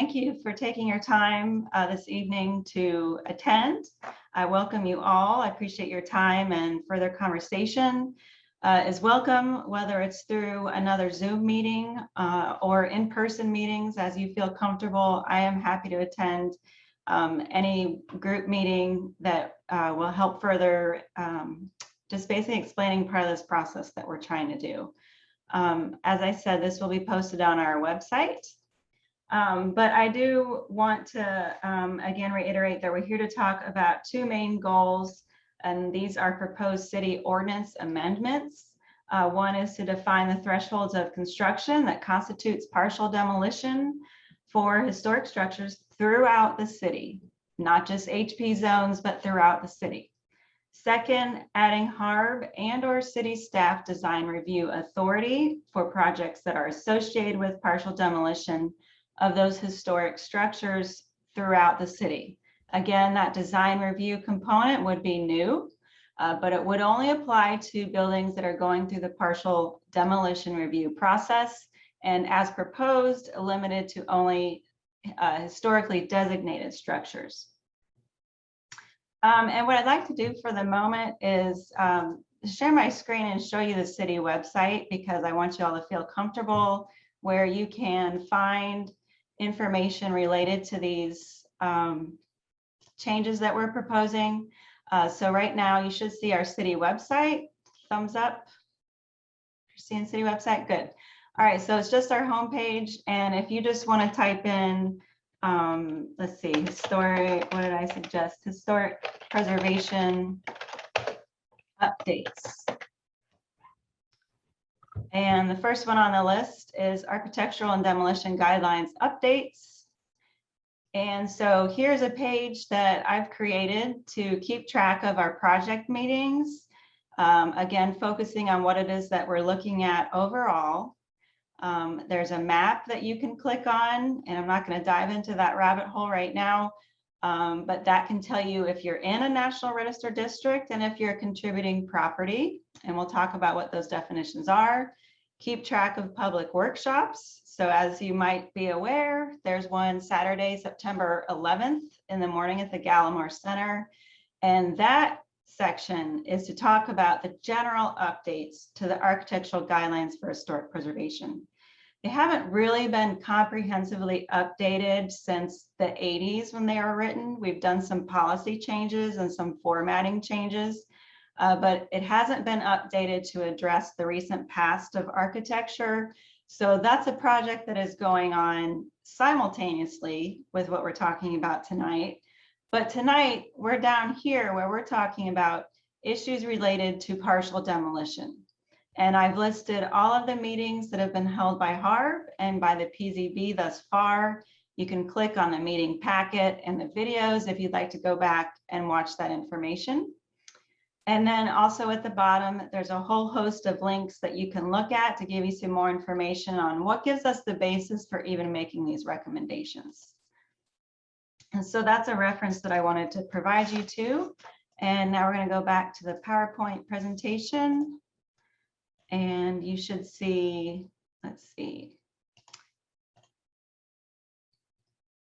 thank you for taking your time this evening to attend. I welcome you all. I appreciate your time, and further conversation is welcome, whether it's through another Zoom meeting or in-person meetings as you feel comfortable. I am happy to attend any group meeting that will help further just basically explaining part of this process that we're trying to do. As I said, this will be posted on our website. But I do want to, again, reiterate that we're here to talk about two main goals, and these are proposed city ordinance amendments. One is to define the thresholds of construction that constitutes partial demolition for historic structures throughout the city, not just HP zones, but throughout the city. Second, adding HARB and/or city staff design review authority for projects that are associated with partial demolition of those historic structures throughout the city. Again, that design review component would be new, but it would only apply to buildings that are going through the partial demolition review process, and as proposed, limited to only historically designated structures. And what I'd like to do for the moment is share my screen and show you the city website, because I want you all to feel comfortable where you can find information related to these changes that we're proposing. So right now you should see our city website. Thumbs up. You're seeing city website? Good. All right, so it's just our homepage. And if you just want to type in, let's see, historic, what did I suggest? Historic preservation updates. And the first one on the list is architectural and demolition guidelines updates. And so here's a page that I've created to keep track of our project meetings. Again, focusing on what it is that we're looking at overall. There's a map that you can click on, and I'm not going to dive into that rabbit hole right now, but that can tell you if you're in a National Register district and if you're a contributing property, and we'll talk about what those definitions are. Keep track of public workshops. So as you might be aware, there's one Saturday, September 11th in the morning at the Gallimore Center, and that section is to talk about the general updates to the architectural guidelines for historic preservation. They haven't really been comprehensively updated since the 80s when they were written. We've done some policy changes and some formatting changes, but it hasn't been updated to address the recent past of architecture. So that's a project that is going on simultaneously with what we're talking about tonight. But tonight we're down here where we're talking about issues related to partial demolition. And I've listed all of the meetings that have been held by HARB and by the PZB thus far. You can click on the meeting packet and the videos if you'd like to go back and watch that information. And then also at the bottom, there's a whole host of links that you can look at to give you some more information on what gives us the basis for even making these recommendations. And so that's a reference that I wanted to provide you to. And now we're going to go back to the PowerPoint presentation. And you should see, let's see,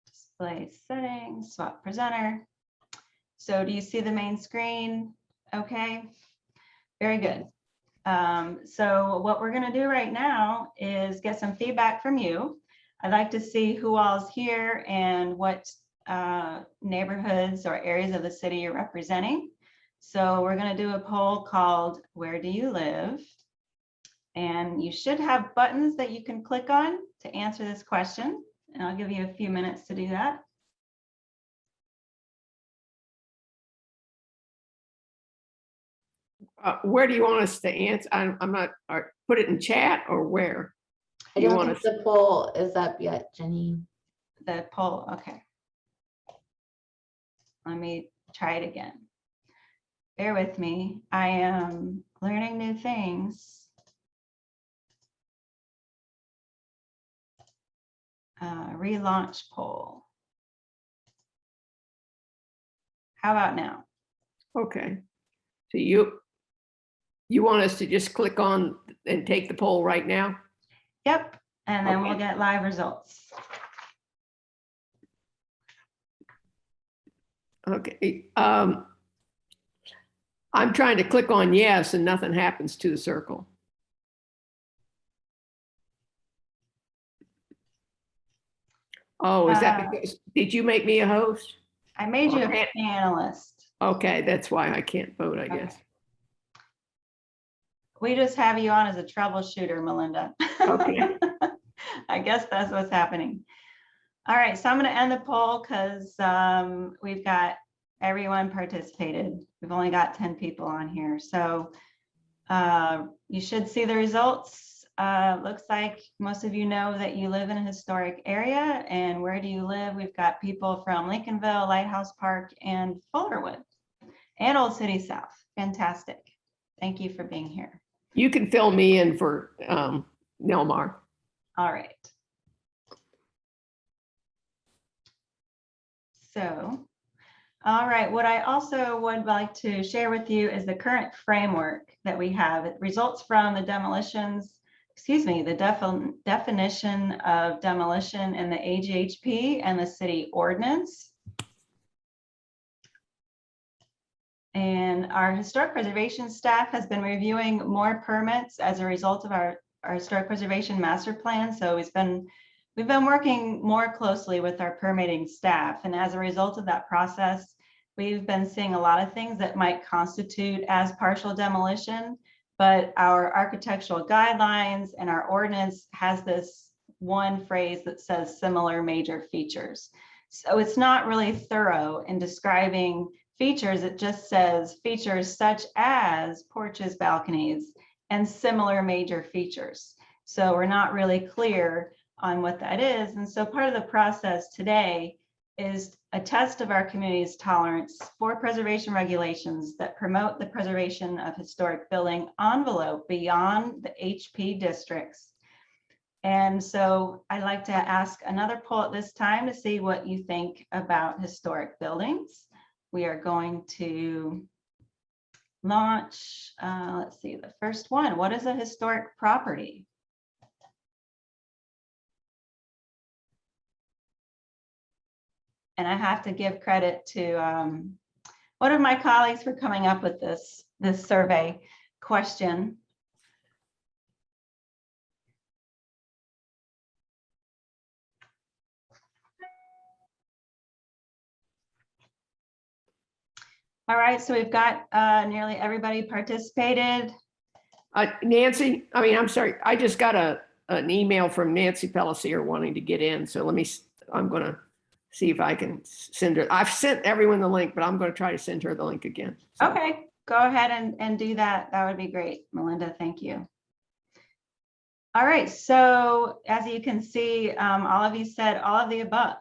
display settings, swap presenter. So do you see the main screen? Okay, very good. So what we're going to do right now is get some feedback from you. I'd like to see who all's here and what neighborhoods or areas of the city you're representing. So we're going to do a poll called "Where do you live?" And you should have buttons that you can click on to answer this question. And I'll give you a few minutes to do that. Where do you want us to answer? I'm not, put it in chat or where? I don't think the poll is up yet, Jenny. The poll, okay. Let me try it again. Bear with me. I am learning new things. Relaunch poll. How about now? Okay. So you want us to just click on and take the poll right now? Yep. And then Okay. we'll get live results. Okay. I'm trying to click on yes and nothing happens to the circle. Oh, is that because, did you make me a host? I made you a Okay. panelist. Okay, that's why I can't vote, I guess. We just have you on as a troubleshooter, Melinda. Okay. I guess that's what's happening. All right, so I'm going to end the poll because we've got everyone participated. We've only got 10 people on here. So you should see the results. Looks like most of you know that you live in a historic area. And where do you live? We've got people from Lincolnville, Lighthouse Park, and Fullerwood, and Old City South. Fantastic. Thank you for being here. You can fill me in for Nelmar. All right. So, all right, what I also would like to share with you is the current framework that we have. It results from the definition of demolition in the AGHP and the city ordinance. And our historic preservation staff has been reviewing more permits as a result of our historic preservation master plan. So we've been working more closely with our permitting staff. And as a result of that process, we've been seeing a lot of things that might constitute as partial demolition, but our architectural guidelines and our ordinance has this one phrase that says similar major features. So it's not really thorough in describing features. It just says features such as porches, balconies, and similar major features. So we're not really clear on what that is. And so part of the process today is a test of our community's tolerance for preservation regulations that promote the preservation of historic building envelope beyond the HP districts. And so I'd like to ask another poll at this time to see what you think about historic buildings. We are going to launch, let's see, the first one. What is a historic property? And I have to give credit to one of my colleagues for coming up with this survey question. All right, so we've got nearly everybody participated. Nancy, I'm sorry, I just got an email from Nancy Pelletier wanting to get in. So I'm going to see if I can send her. I've sent everyone the link, but I'm going to try to send her the link again. So. Okay, go ahead and do that. That would be great, Melinda. Thank you. All right, so as you can see, all of you said all of the above,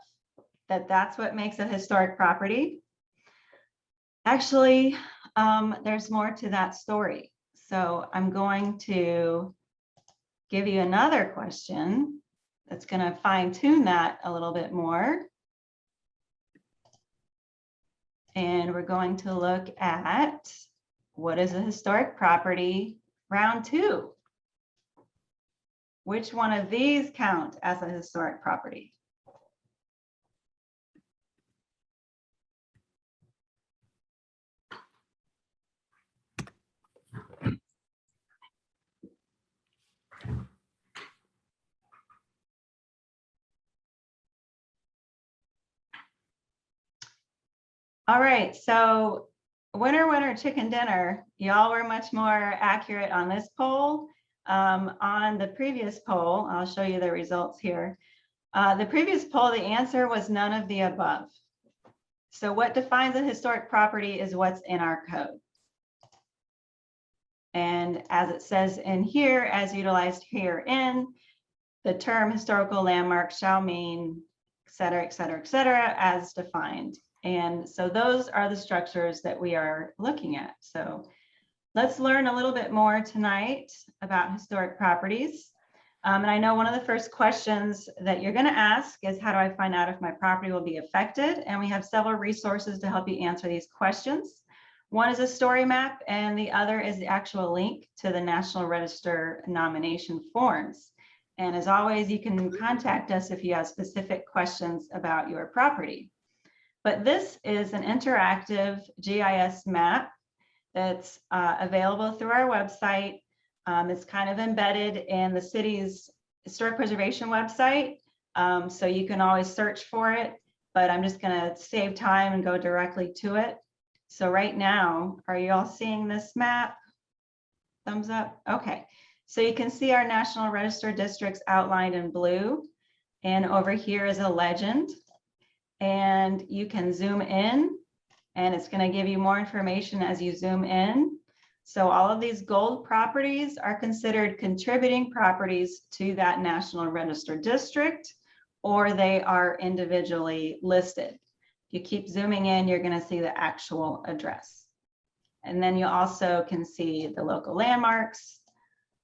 that's what makes a historic property. Actually, there's more to that story. So I'm going to give you another question that's going to fine tune that a little bit more. And we're going to look at what is a historic property, round 2. Which one of these count as a historic property? All right, so winner, winner, chicken dinner. Y'all were much more accurate on this poll. On the previous poll, I'll show you the results here. The previous poll, the answer was none of the above. So what defines a historic property is what's in our code. And as it says in here, as utilized herein, the term historical landmark shall mean, et cetera, et cetera, et cetera, as defined. And so those are the structures that we are looking at. So let's learn a little bit more tonight about historic properties. And I know one of the first questions that you're going to ask is, how do I find out if my property will be affected? And we have several resources to help you answer these questions. One is a story map, and the other is the actual link to the National Register nomination forms. And as always, you can contact us if you have specific questions about your property. But this is an interactive GIS map that's available through our website. It's kind of embedded in the city's historic preservation website. So you can always search for it, but I'm just going to save time and go directly to it. So right now, are you all seeing this map? Thumbs up. Okay. So you can see our National Register districts outlined in blue. And over here is a legend. And you can zoom in, and it's going to give you more information as you zoom in. So all of these gold properties are considered contributing properties to that National Register district, or they are individually listed. If you keep zooming in, you're going to see the actual address. And then you also can see the local landmarks,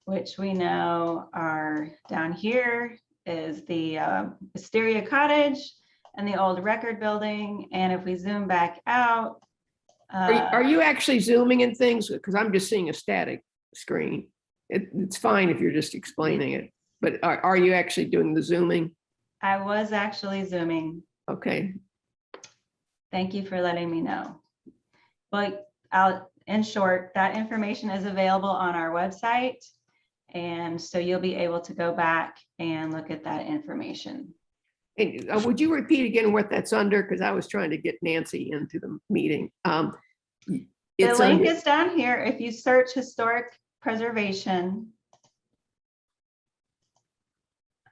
which we know are down here is the Wisteria Cottage and the old record building. And if we zoom back out. Are you actually zooming in things? Because I'm just seeing a static screen. It's fine if you're just explaining it, but are you actually doing the zooming? I was actually zooming. Okay. Thank you for letting me know. But in short, that information is available on our website. And so you'll be able to go back and look at that information. And would you repeat again what that's under? Because I was trying to get Nancy into the meeting. The link is down here. If you search historic preservation,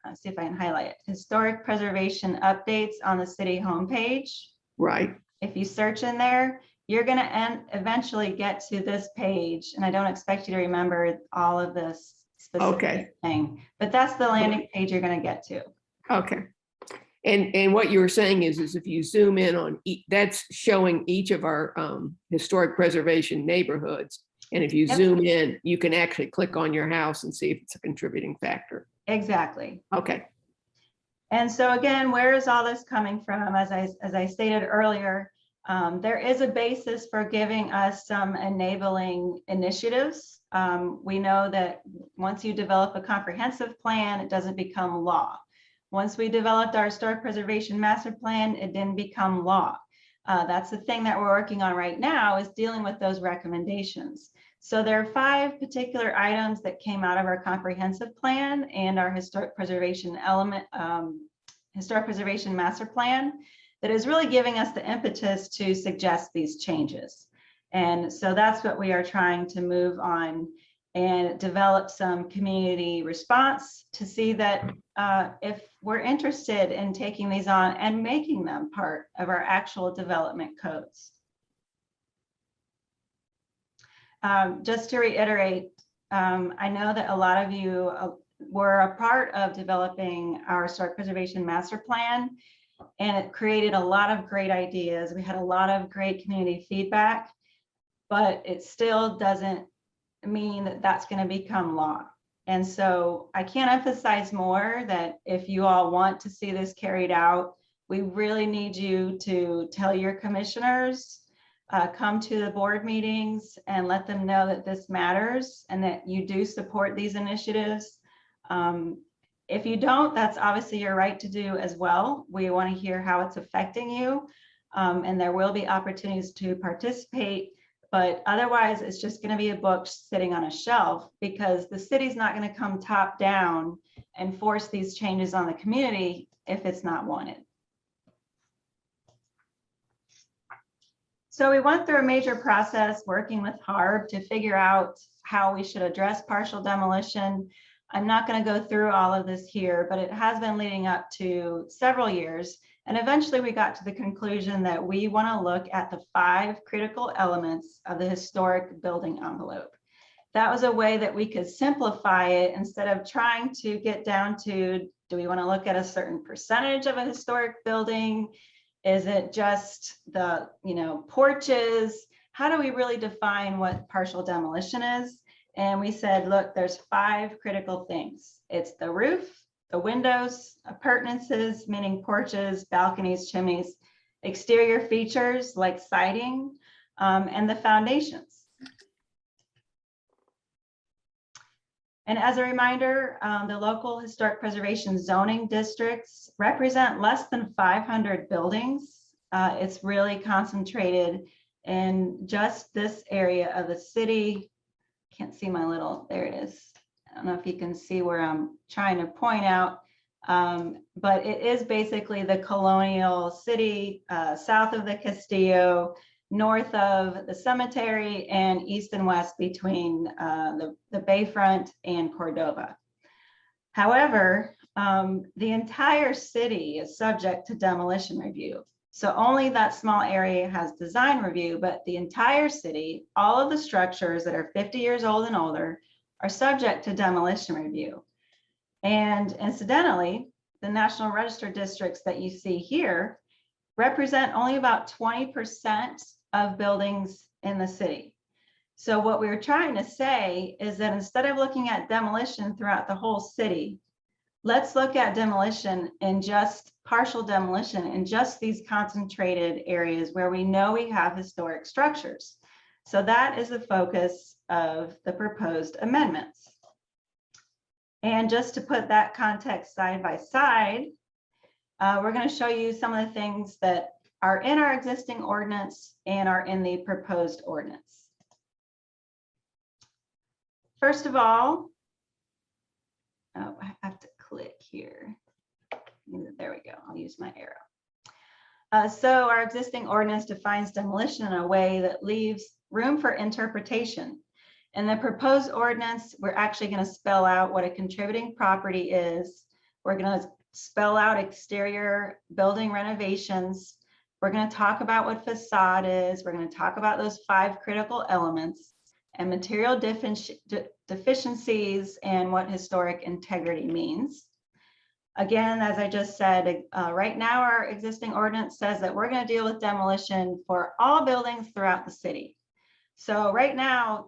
let's see if I can highlight it. Historic preservation updates on the city homepage. Right. If you search in there, you're going to eventually get to this page. And I don't expect you to remember all of this specific thing, but that's the landing page you're going to get to. Okay. And what you were saying is if you zoom in on, that's showing each of our historic preservation neighborhoods. And if you zoom in, you can actually click on your house and see if it's a contributing factor. Exactly. Okay. And so again, where is all this coming from? As I stated earlier, there is a basis for giving us some enabling initiatives. We know that once you develop a comprehensive plan, it doesn't become law. Once we developed our historic preservation master plan, it didn't become law. That's the thing that we're working on right now, is dealing with those recommendations. So there are 5 particular items that came out of our comprehensive plan and our historic preservation master plan that is really giving us the impetus to suggest these changes. And so that's what we are trying to move on and develop some community response to see that if we're interested in taking these on and making them part of our actual development codes. Just to reiterate, I know that a lot of you were a part of developing our historic preservation master plan, and it created a lot of great ideas. We had a lot of great community feedback, but it still doesn't mean that that's going to become law. And so I can't emphasize more that if you all want to see this carried out, we really need you to tell your commissioners, come to the board meetings and let them know that this matters and that you do support these initiatives. If you don't, that's obviously your right to do as well. We want to hear how it's affecting you, and there will be opportunities to participate. But otherwise, it's just going to be a book sitting on a shelf, because the city's not going to come top down and force these changes on the community if it's not wanted. So we went through a major process working with HARB to figure out how we should address partial demolition. I'm not going to go through all of this here, but it has been leading up to several years. And eventually we got to the conclusion that we want to look at the 5 critical elements of the historic building envelope. That was a way that we could simplify it instead of trying to get down to, do we want to look at a certain percentage of a historic building? Is it just the, porches? How do we really define what partial demolition is? And we said, look, there's 5 critical things. It's the roof, the windows, appurtenances, meaning porches, balconies, chimneys, exterior features like siding, and the foundations. And as a reminder, the local historic preservation zoning districts represent less than 500 buildings It's really concentrated in just this area of the city. Can't see my little, there it is. I don't know if you can see where I'm trying to point out, but it is basically the colonial city, south of the Castillo, north of the cemetery, and east and west between the Bayfront and Cordova. However, the entire city is subject to demolition review. So only that small area has design review, but the entire city, all of the structures that are 50 years old and older are subject to demolition review. And incidentally, the National Register districts that you see here represent only about 20% of buildings in the city. So what we were trying to say is that instead of looking at demolition throughout the whole city, let's look at demolition and just partial demolition in just these concentrated areas where we know we have historic structures. So that is the focus of the proposed amendments. And just to put that context side by side, we're going to show you some of the things that are in our existing ordinance and are in the proposed ordinance. First of all, oh, I have to click here. There we go. I'll use my arrow. So our existing ordinance defines demolition in a way that leaves room for interpretation. In the proposed ordinance, we're actually going to spell out what a contributing property is. We're going to spell out exterior building renovations. We're going to talk about what facade is. We're going to talk about those 5 critical elements and material deficiencies and what historic integrity means. Again, as I just said, right now our existing ordinance says that we're going to deal with demolition for all buildings throughout the city. So right now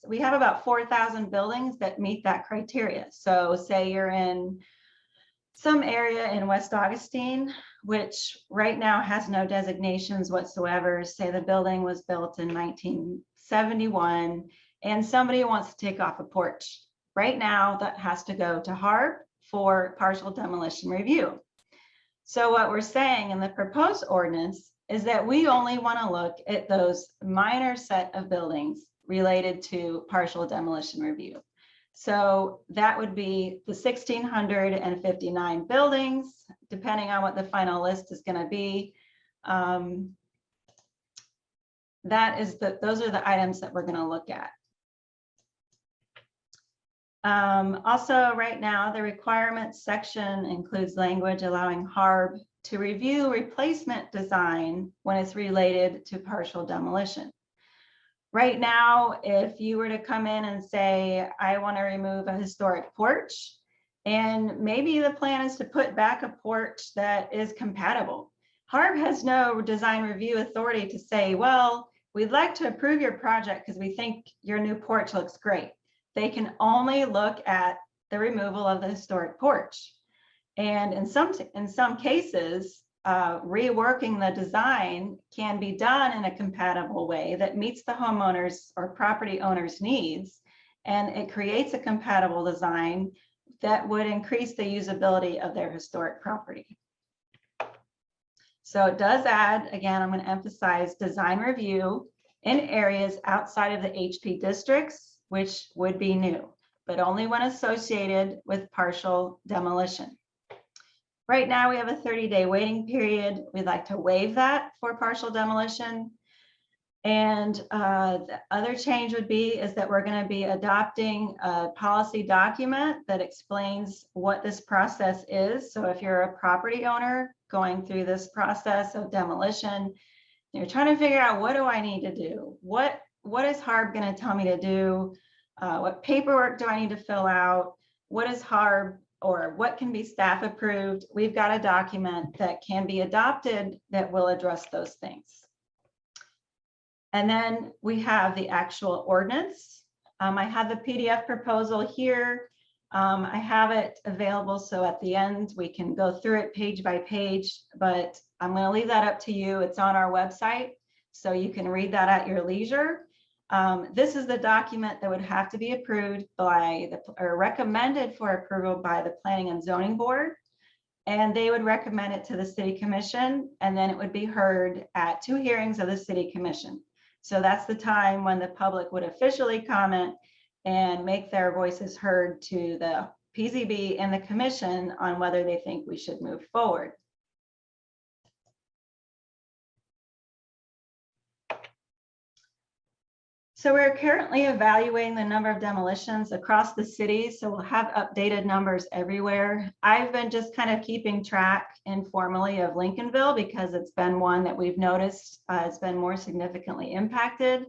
we have about 4,000 buildings that meet that criteria. So say you're in some area in West Augustine, which right now has no designations whatsoever. Say the building was built in 1971 and somebody wants to take off a porch. Right now that has to go to HARB for partial demolition review. So what we're saying in the proposed ordinance is that we only want to look at those minor set of buildings related to partial demolition review. So that would be the 1,659 buildings, depending on what the final list is going to be. Those are the items that we're going to look at. Also, right now, the requirements section includes language allowing HARB to review replacement design when it's related to partial demolition. Right now, if you were to come in and say, I want to remove a historic porch, and maybe the plan is to put back a porch that is compatible. HARB has no design review authority to say, well, we'd like to approve your project because we think your new porch looks great. They can only look at the removal of the historic porch. And in some cases, reworking the design can be done in a compatible way that meets the homeowners or property owners' needs. And it creates a compatible design that would increase the usability of their historic property. So it does add, again, I'm going to emphasize design review in areas outside of the HP districts, which would be new, but only when associated with partial demolition. Right now, we have a 30-day waiting period. We'd like to waive that for partial demolition. And the other change would be is that we're going to be adopting a policy document that explains what this process is. So if you're a property owner going through this process of demolition, you're trying to figure out, what do I need to do? What is HARB going to tell me to do? What paperwork do I need to fill out? What is HARB, or what can be staff approved? We've got a document that can be adopted that will address those things. And then we have the actual ordinance. I have the PDF proposal here. I have it available, so at the end we can go through it page by page, but I'm going to leave that up to you. It's on our website, so you can read that at your leisure. This is the document that would have to be approved by or recommended for approval by the Planning and Zoning Board. and they would recommend it to the city commission, and then it would be heard at 2 hearings of the city commission. So that's the time when the public would officially comment and make their voices heard to the PZB and the commission on whether they think we should move forward. So we're currently evaluating the number of demolitions across the city, so we'll have updated numbers everywhere. I've been just kind of keeping track informally of Lincolnville because it's been one that we've noticed has been more significantly impacted.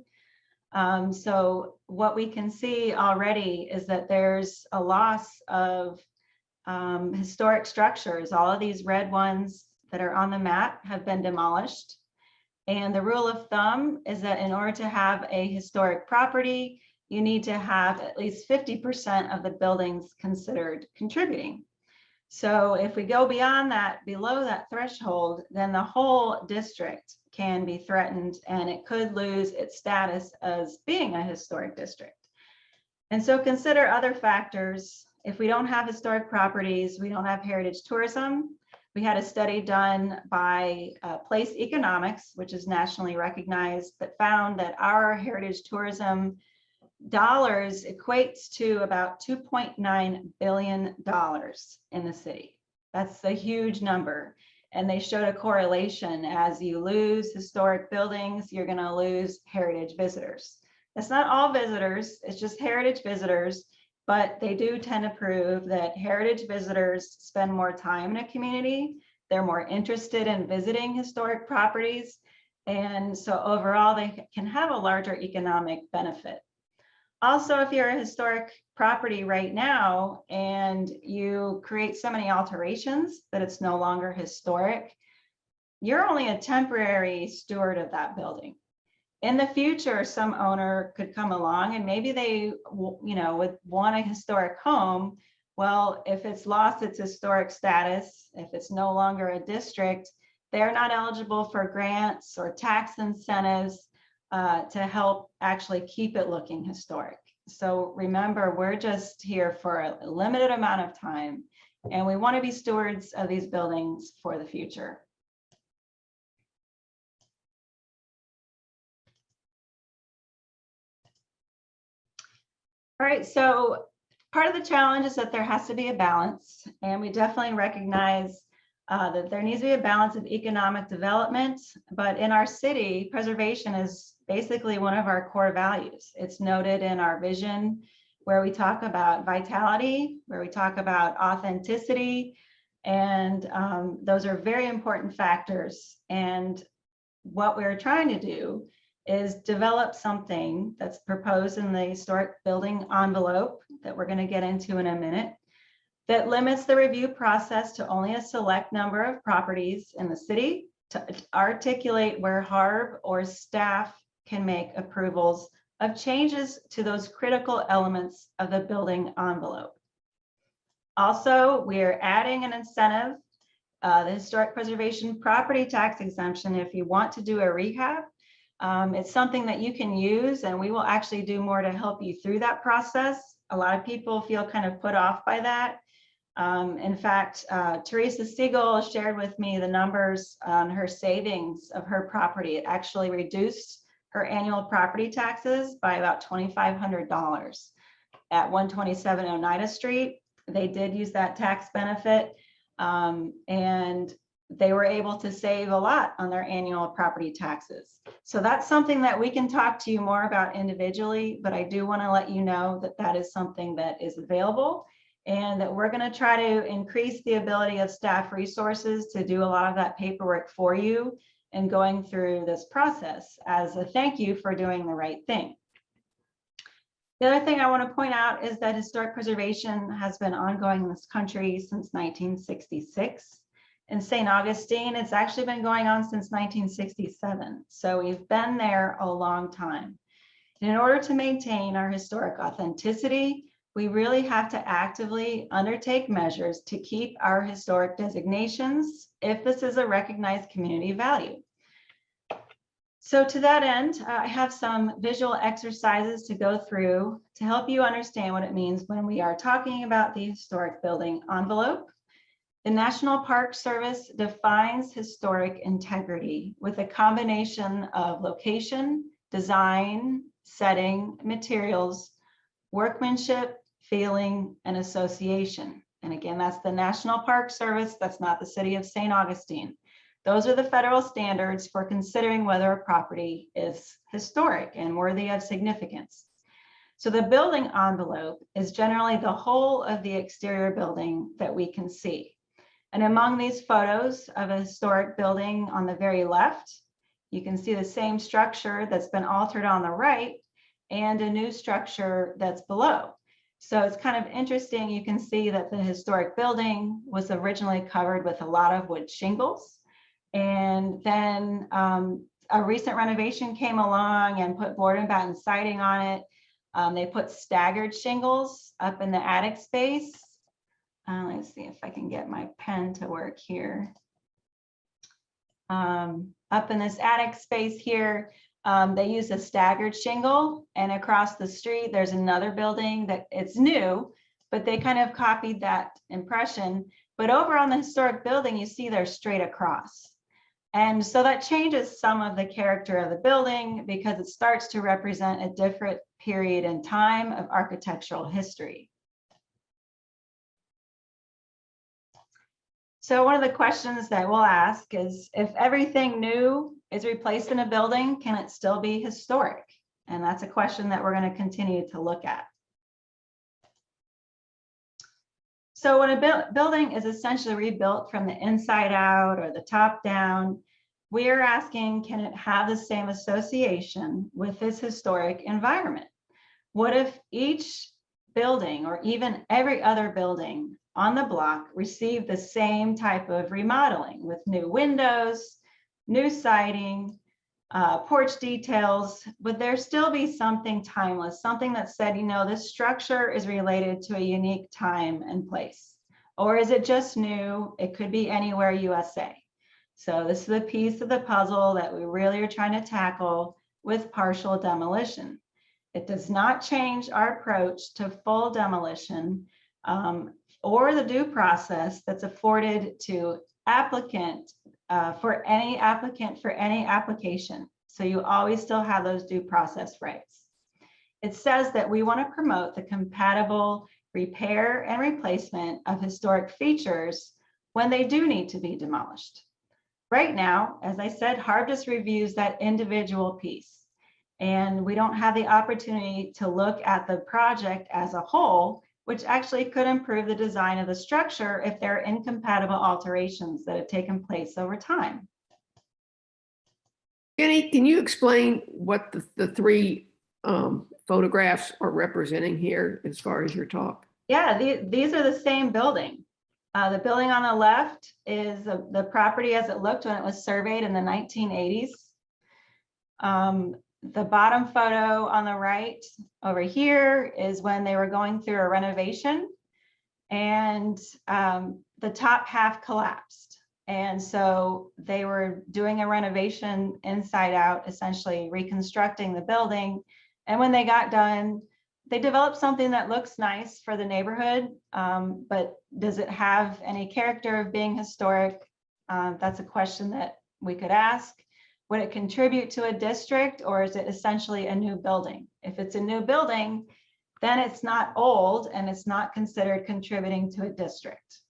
So what we can see already is that there's a loss of historic structures. All of these red ones that are on the map have been demolished. And the rule of thumb is that in order to have a historic property, you need to have at least 50% of the buildings considered contributing. So if we go beyond that, below that threshold, then the whole district can be threatened and it could lose its status as being a historic district. And so consider other factors. If we don't have historic properties, we don't have heritage tourism. We had a study done by Place Economics, which is nationally recognized, that found that our heritage tourism dollars equates to about $2.9 billion in the city. That's a huge number. And they showed a correlation. As you lose historic buildings, you're going to lose heritage visitors. It's not all visitors, it's just heritage visitors. But they do tend to prove that heritage visitors spend more time in a community. They're more interested in visiting historic properties. And so overall, they can have a larger economic benefit. Also, if you're a historic property right now and you create so many alterations that it's no longer historic, you're only a temporary steward of that building. In the future, some owner could come along and maybe they, would want a historic home. Well, if it's lost its historic status, if it's no longer a district, they're not eligible for grants or tax incentives to help actually keep it looking historic. So remember, we're just here for a limited amount of time, and we want to be stewards of these buildings for the future. All right, so part of the challenge is that there has to be a balance, and we definitely recognize that there needs to be a balance of economic development, but in our city, preservation is basically one of our core values. It's noted in our vision, where we talk about vitality, where we talk about authenticity, and those are very important factors. And what we're trying to do is develop something that's proposed in the historic building envelope that we're going to get into in a minute, that limits the review process to only a select number of properties in the city, to articulate where HARB or staff can make approvals of changes to those critical elements of the building envelope. Also, we're adding an incentive, the historic preservation property tax exemption. If you want to do a rehab, it's something that you can use, and we will actually do more to help you through that process. A lot of people feel kind of put off by that. In fact, Teresa Siegel shared with me the numbers on her savings of her property. It actually reduced her annual property taxes by about $2,500 at 127 Oneida Street. They did use that tax benefit, and they were able to save a lot on their annual property taxes. So that's something that we can talk to you more about individually, but I do want to let you know that that is something that is available, and that we're going to try to increase the ability of staff resources to do a lot of that paperwork for you and going through this process as a thank you for doing the right thing. The other thing I want to point out is that historic preservation has been ongoing in this country since 1966. In St. Augustine, it's actually been going on since 1967. So we've been there a long time. And in order to maintain our historic authenticity, we really have to actively undertake measures to keep our historic designations if this is a recognized community value. So to that end, I have some visual exercises to go through to help you understand what it means when we are talking about the historic building envelope. The National Park Service defines historic integrity with a combination of location, design, setting, materials, workmanship, feeling, and association. And again, that's the National Park Service. That's not the city of St. Augustine. Those are the federal standards for considering whether a property is historic and worthy of significance. So the building envelope is generally the whole of the exterior building that we can see. And among these photos of a historic building on the very left, you can see the same structure that's been altered on the right and a new structure that's below. So it's kind of interesting. You can see that the historic building was originally covered with a lot of wood shingles. And then a recent renovation came along and put board and batten siding on it. They put staggered shingles up in the attic space. Let's see if I can get my pen to work here. Up in this attic space here, they use a staggered shingle, and across the street, there's another building that it's new, but they kind of copied that impression. But over on the historic building, you see they're straight across. And so that changes some of the character of the building because it starts to represent a different period in time of architectural history. So one of the questions that we'll ask is, if everything new is replaced in a building, can it still be historic? And that's a question that we're going to continue to look at. So when a building is essentially rebuilt from the inside out or the top down, we are asking, can it have the same association with this historic environment? What if each building or even every other building on the block received the same type of remodeling with new windows, new siding, porch details? Would there still be something timeless, something that said, you know, this structure is related to a unique time and place? Or is it just new? It could be anywhere USA. So this is the piece of the puzzle that we really are trying to tackle with partial demolition. It does not change our approach to full demolition or the due process that's afforded to applicant for any application. So you always still have those due process rights. It says that we want to promote the compatible repair and replacement of historic features when they do need to be demolished. Right now, as I said, HARB just reviews that individual piece, and we don't have the opportunity to look at the project as a whole, which actually could improve the design of the structure if there are incompatible alterations that have taken place over time. Jenny, can you explain what the three photographs are representing here as far as your talk? Yeah, these are the same building. The building on the left is the property as it looked when it was surveyed in the 1980s. The bottom photo on the right over here is when they were going through a renovation, and the top half collapsed. And so they were doing a renovation inside out, essentially reconstructing the building. And when they got done, they developed something that looks nice for the neighborhood, but does it have any character of being historic? That's a question that we could ask. Would it contribute to a district, or is it essentially a new building? If it's a new building, then it's not old and it's not considered contributing to a district.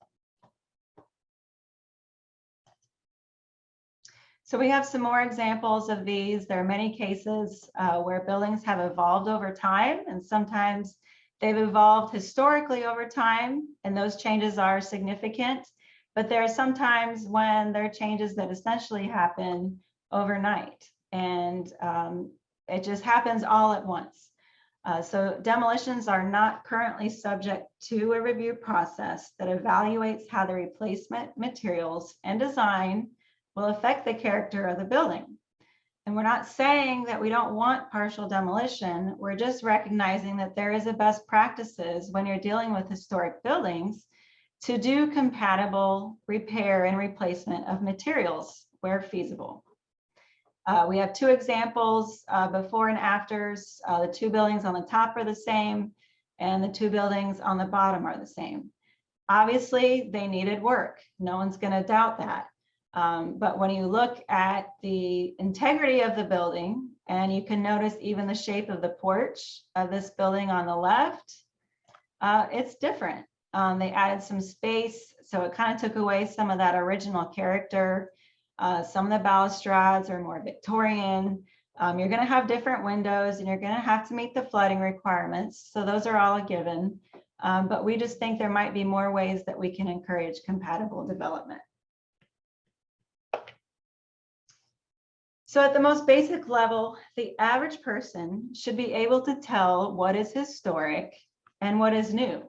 So we have some more examples of these. There are many cases where buildings have evolved over time, and sometimes they've evolved historically over time, and those changes are significant. But there are some times when there are changes that essentially happen overnight, and it just happens all at once. So demolitions are not currently subject to a review process that evaluates how the replacement materials and design will affect the character of the building. And we're not saying that we don't want partial demolition. We're just recognizing that there is a best practices when you're dealing with historic buildings to do compatible repair and replacement of materials where feasible. We have two examples, before and afters. The two buildings on the top are the same, and the two buildings on the bottom are the same. Obviously, they needed work. No one's going to doubt that. But when you look at the integrity of the building, and you can notice even the shape of the porch of this building on the left, it's different. They added some space, so it kind of took away some of that original character. Some of the balustrades are more Victorian. You're going to have different windows, and you're going to have to meet the flooding requirements. So those are all a given. But we just think there might be more ways that we can encourage compatible development. So at the most basic level, the average person should be able to tell what is historic and what is new.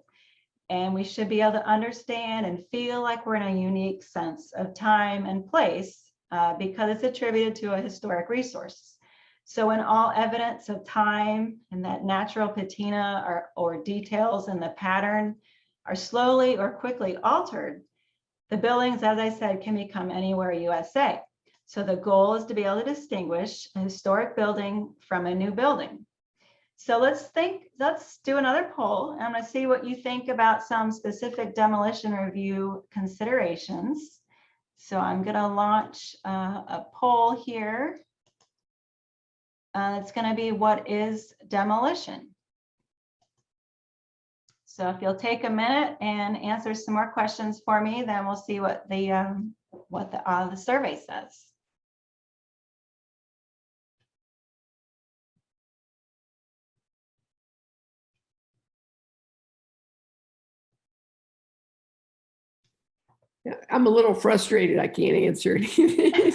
And we should be able to understand and feel like we're in a unique sense of time and place because it's attributed to a historic resource. So when all evidence of time and that natural patina or details in the pattern are slowly or quickly altered, the buildings, as I said, can become anywhere USA. So the goal is to be able to distinguish a historic building from a new building. So let's do another poll. I'm going to see what you think about some specific demolition review considerations. So I'm going to launch a poll here. It's going to be, what is demolition? So if you'll take a minute and answer some more questions for me, then we'll see what the survey says. I'm a little frustrated. I can't answer anything.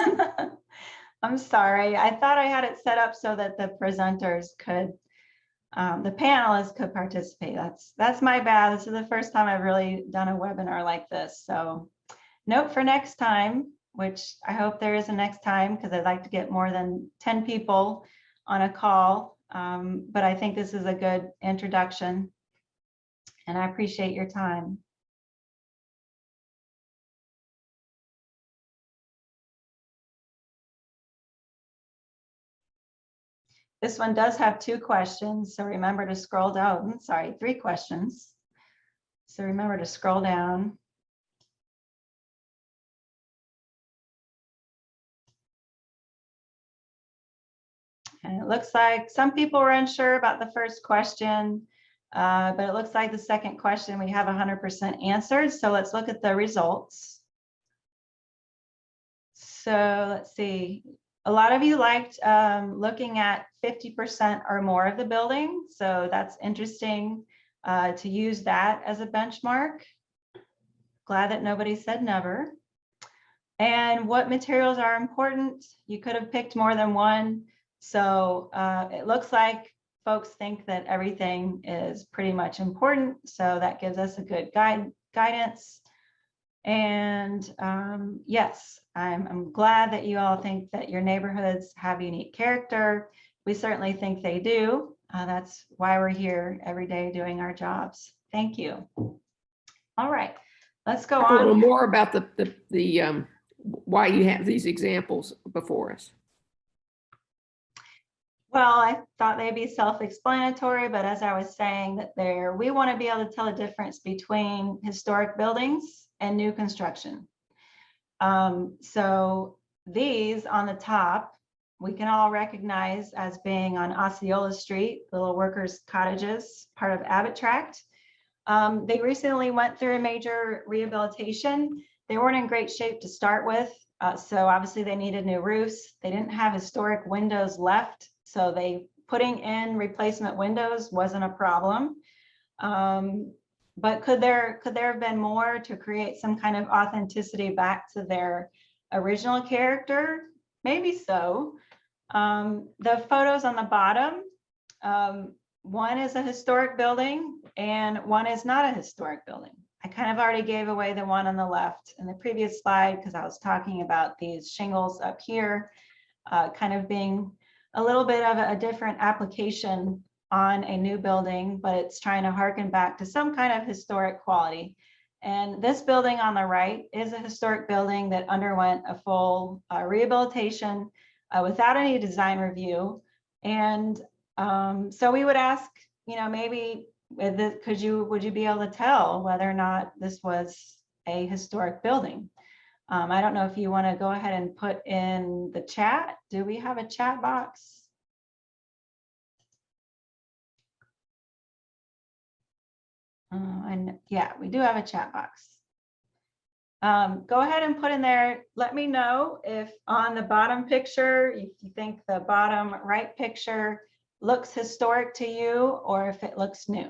I'm sorry. I thought I had it set up so that the presenters could, the panelists could participate. That's my bad. This is the first time I've really done a webinar like this. So note for next time, which I hope there is a next time, because I'd like to get more than 10 people on a call. But I think this is a good introduction, and I appreciate your time. This one does have 2 questions, so remember to scroll down. Sorry, 3 questions. So remember to scroll down. And it looks like some people were unsure about the first question, but it looks like the second question we have 100% answered. So let's look at the results. So let's see. A lot of you liked looking at 50% or more of the building. So that's interesting to use that as a benchmark. Glad that nobody said never. And what materials are important? You could have picked more than one. So it looks like folks think that everything is pretty much important. So that gives us a good guidance. And yes, I'm glad that you all think that your neighborhoods have unique character. We certainly think they do. That's why we're here every day doing our jobs. Thank you. All right, let's go on. A little more about the why you have these examples before us. Well, I thought they'd be self-explanatory, but as I was saying, that we want to be able to tell the difference between historic buildings and new construction. So these on the top, we can all recognize as being on Osceola Street, the little workers' cottages, part of Abbott Tract. They recently went through a major rehabilitation. They weren't in great shape to start with, so obviously they needed new roofs. They didn't have historic windows left, so putting in replacement windows wasn't a problem. But could there have been more to create some kind of authenticity back to their original character? Maybe so. The photos on the bottom, one is a historic building and one is not a historic building. I kind of already gave away the one on the left in the previous slide because I was talking about these shingles up here, kind of being a little bit of a different application on a new building, but it's trying to harken back to some kind of historic quality. And this building on the right is a historic building that underwent a full rehabilitation without any design review. And so we would ask, maybe with it, would you be able to tell whether or not this was a historic building? I don't know if you want to go ahead and put in the chat. Do we have a chat box? And yeah, we do have a chat box. Go ahead and put in there. Let me know if on the bottom picture, if you think the bottom right picture looks historic to you or if it looks new.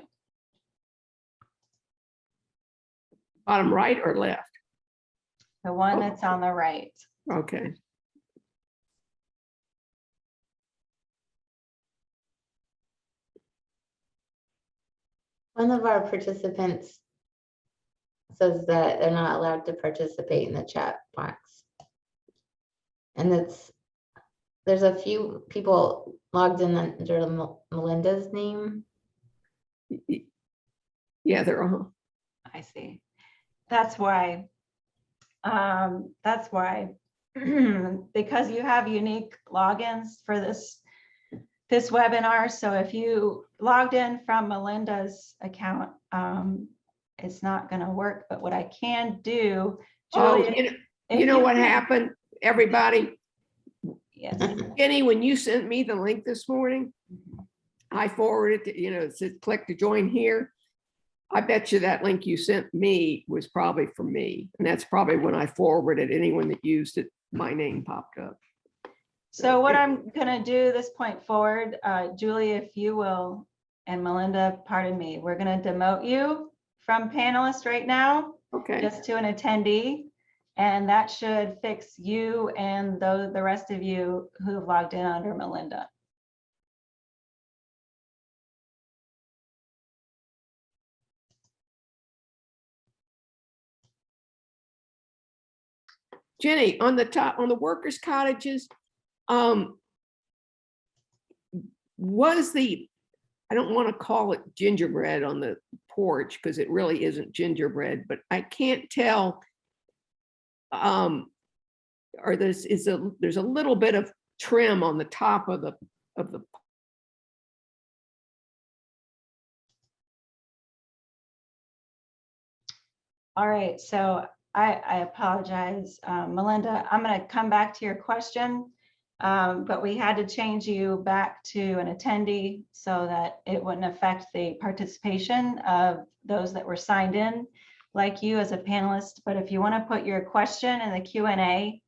Bottom right or left? The one that's on the right. Okay. One of our participants says that they're not allowed to participate in the chat box. And there's a few people logged in under Melinda's name. Yeah, they're all. I see. That's why. Because you have unique logins for this webinar. So if you logged in from Melinda's account, it's not going to work. But what I can do, Julia, you know what happened, everybody? Yes. Jenny, when you sent me the link this morning, I forwarded it, it said click to join here. I bet you that link you sent me was probably for me. And that's probably when I forwarded anyone that used it, my name popped up. So what I'm going to do this point forward, Julie, if you will, and Melinda, pardon me, we're going to demote you from panelist right now, Okay. just to an attendee. And that should fix you and the rest of you who've logged in under Melinda. Jenny, on the top, on the workers' cottages, was the, I don't want to call it gingerbread on the porch because it really isn't gingerbread, but I can't tell. Or there's a little bit of trim on the top of the. All right, so I apologize, Melinda. I'm going to come back to your question, but we had to change you back to an attendee so that it wouldn't affect the participation of those that were signed in, like you as a panelist. But if you want to put your question in the Q&A,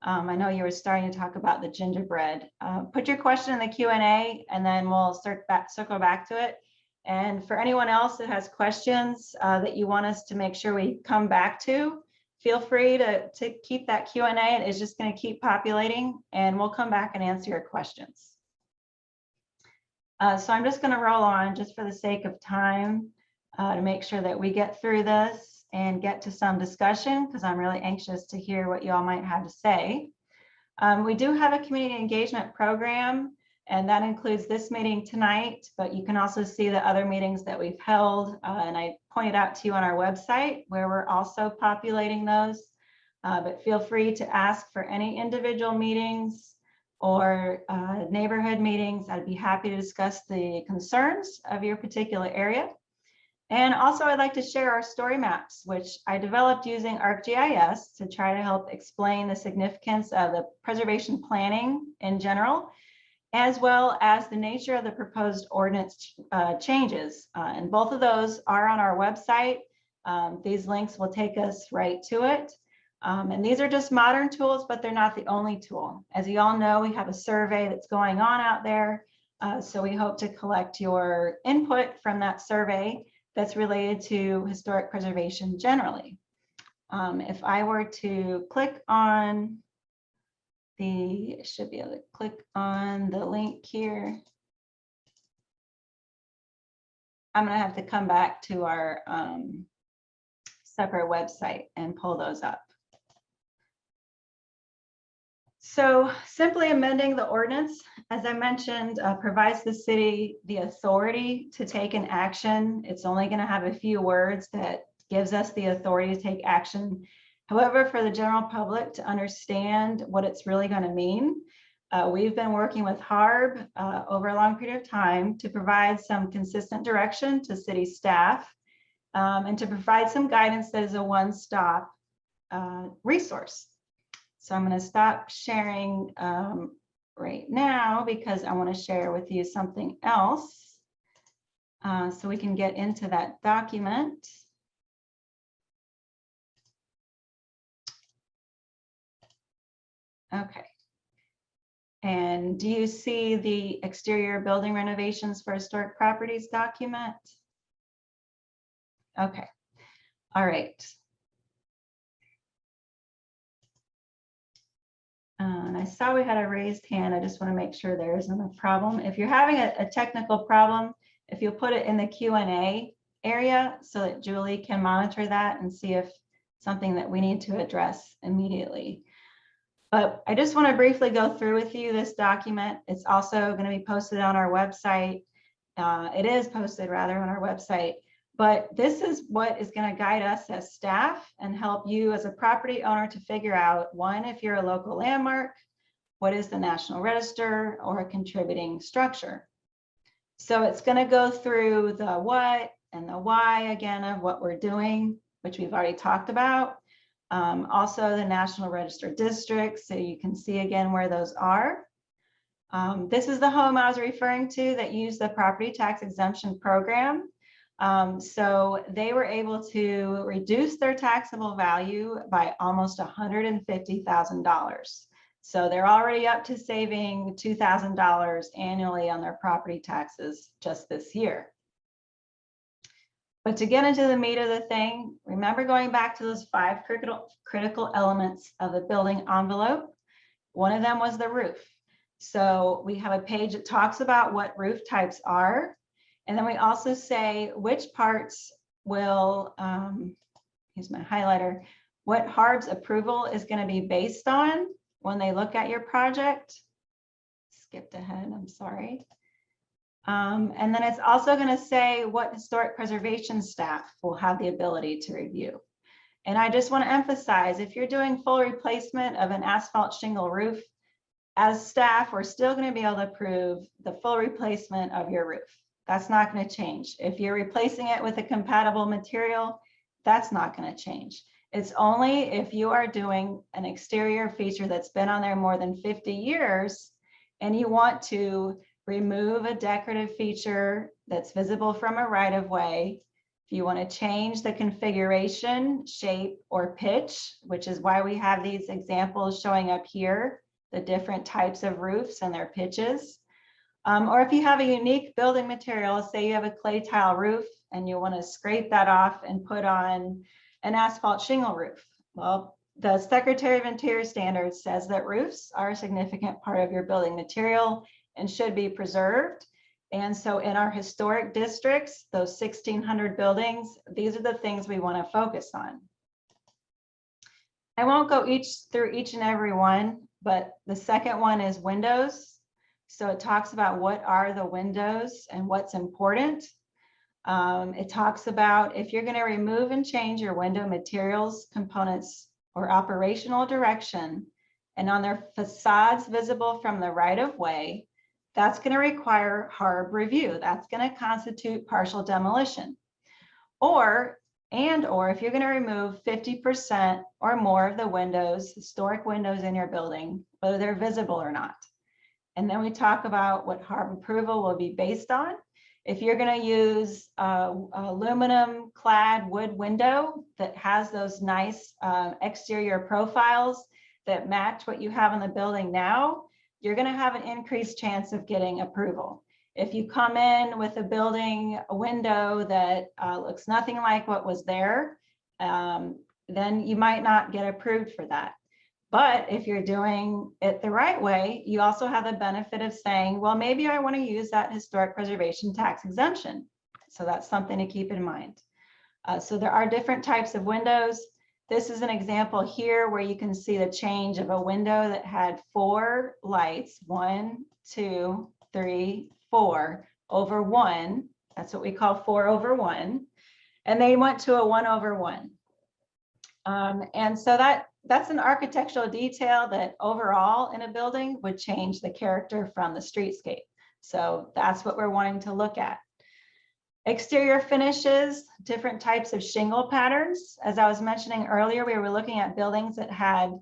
I know you were starting to talk about the gingerbread. Put your question in the Q&A, and then we'll circle back to it. And for anyone else that has questions that you want us to make sure we come back to, feel free to keep that Q&A. It is just going to keep populating, and we'll come back and answer your questions. So I'm just going to roll on just for the sake of time to make sure that we get through this and get to some discussion, because I'm really anxious to hear what you all might have to say. We do have a community engagement program, and that includes this meeting tonight, but you can also see the other meetings that we've held. And I pointed out to you on our website where we're also populating those. But feel free to ask for any individual meetings or neighborhood meetings. I'd be happy to discuss the concerns of your particular area. And also I'd like to share our story maps, which I developed using ArcGIS to try to help explain the significance of the preservation planning in general, as well as the nature of the proposed ordinance changes. And both of those are on our website. These links will take us right to it. And these are just modern tools, but they're not the only tool. As you all know, we have a survey that's going on out there. So we hope to collect your input from that survey that's related to historic preservation generally. If I were to click on should be able to click on the link here. I'm going to have to come back to our separate website and pull those up. So simply amending the ordinance, as I mentioned, provides the city the authority to take an action. It's only going to have a few words that gives us the authority to take action. However, for the general public to understand what it's really going to mean, We've been working with HARB over a long period of time to provide some consistent direction to city staff and to provide some guidance that is a one-stop resource. So I'm going to stop sharing right now because I want to share with you something else so we can get into that document. Okay. And do you see the exterior building renovations for historic properties document? Okay. All right. And I saw we had a raised hand. I just want to make sure there isn't a problem. If you're having a technical problem, if you'll put it in the Q&A area so that Julie can monitor that and see if something that we need to address immediately. But I just want to briefly go through with you this document. It's also going to be posted on our website. It is posted rather on our website. But this is what is going to guide us as staff and help you as a property owner to figure out, one, if you're a local landmark, what is the National Register or a contributing structure. So it's going to go through the what and the why again of what we're doing, which we've already talked about. Also the National Register districts, so you can see again where those are. This is the home I was referring to that used the property tax exemption program. So they were able to reduce their taxable value by almost $150,000. So they're already up to saving $2,000 annually on their property taxes just this year. But to get into the meat of the thing, remember going back to those 5 critical elements of the building envelope. One of them was the roof. So we have a page that talks about what roof types are. And then we also say which parts will, here's my highlighter, what HARB's approval is going to be based on when they look at your project. Skipped ahead, I'm sorry. And then it's also going to say what historic preservation staff will have the ability to review. And I just want to emphasize, if you're doing full replacement of an asphalt shingle roof, as staff, we're still going to be able to approve the full replacement of your roof. That's not going to change. If you're replacing it with a compatible material, that's not going to change. It's only if you are doing an exterior feature that's been on there more than 50 years and you want to remove a decorative feature that's visible from a right-of-way, if you want to change the configuration, shape, or pitch, which is why we have these examples showing up here, the different types of roofs and their pitches. Or if you have a unique building material, say you have a clay tile roof and you want to scrape that off and put on an asphalt shingle roof. Well, the Secretary of Interior Standards says that roofs are a significant part of your building material and should be preserved. And so in our historic districts, those 1,600 buildings, these are the things we want to focus on. I won't go through each and every one, but the second one is windows. So it talks about what are the windows and what's important. It talks about if you're going to remove and change your window materials, components, or operational direction, and on their facades visible from the right-of-way, that's going to require HARB review. That's going to constitute partial demolition. Or if you're going to remove 50% or more of the windows, historic windows in your building, whether they're visible or not. And then we talk about what HARB approval will be based on. If you're going to use aluminum clad wood window that has those nice exterior profiles that match what you have in the building now, you're going to have an increased chance of getting approval. If you come in with a window that looks nothing like what was there, then you might not get approved for that. But if you're doing it the right way, you also have the benefit of saying, well, maybe I want to use that historic preservation tax exemption. So that's something to keep in mind. So there are different types of windows. This is an example here where you can see the change of a window that had 4 lights, 1, 2, 3, 4 over 1. That's what we call 4 over 1. And they went to a 1 over 1. And so that's an architectural detail that overall in a building would change the character from the streetscape. So that's what we're wanting to look at. Exterior finishes, different types of shingle patterns. As I was mentioning earlier, we were looking at buildings that had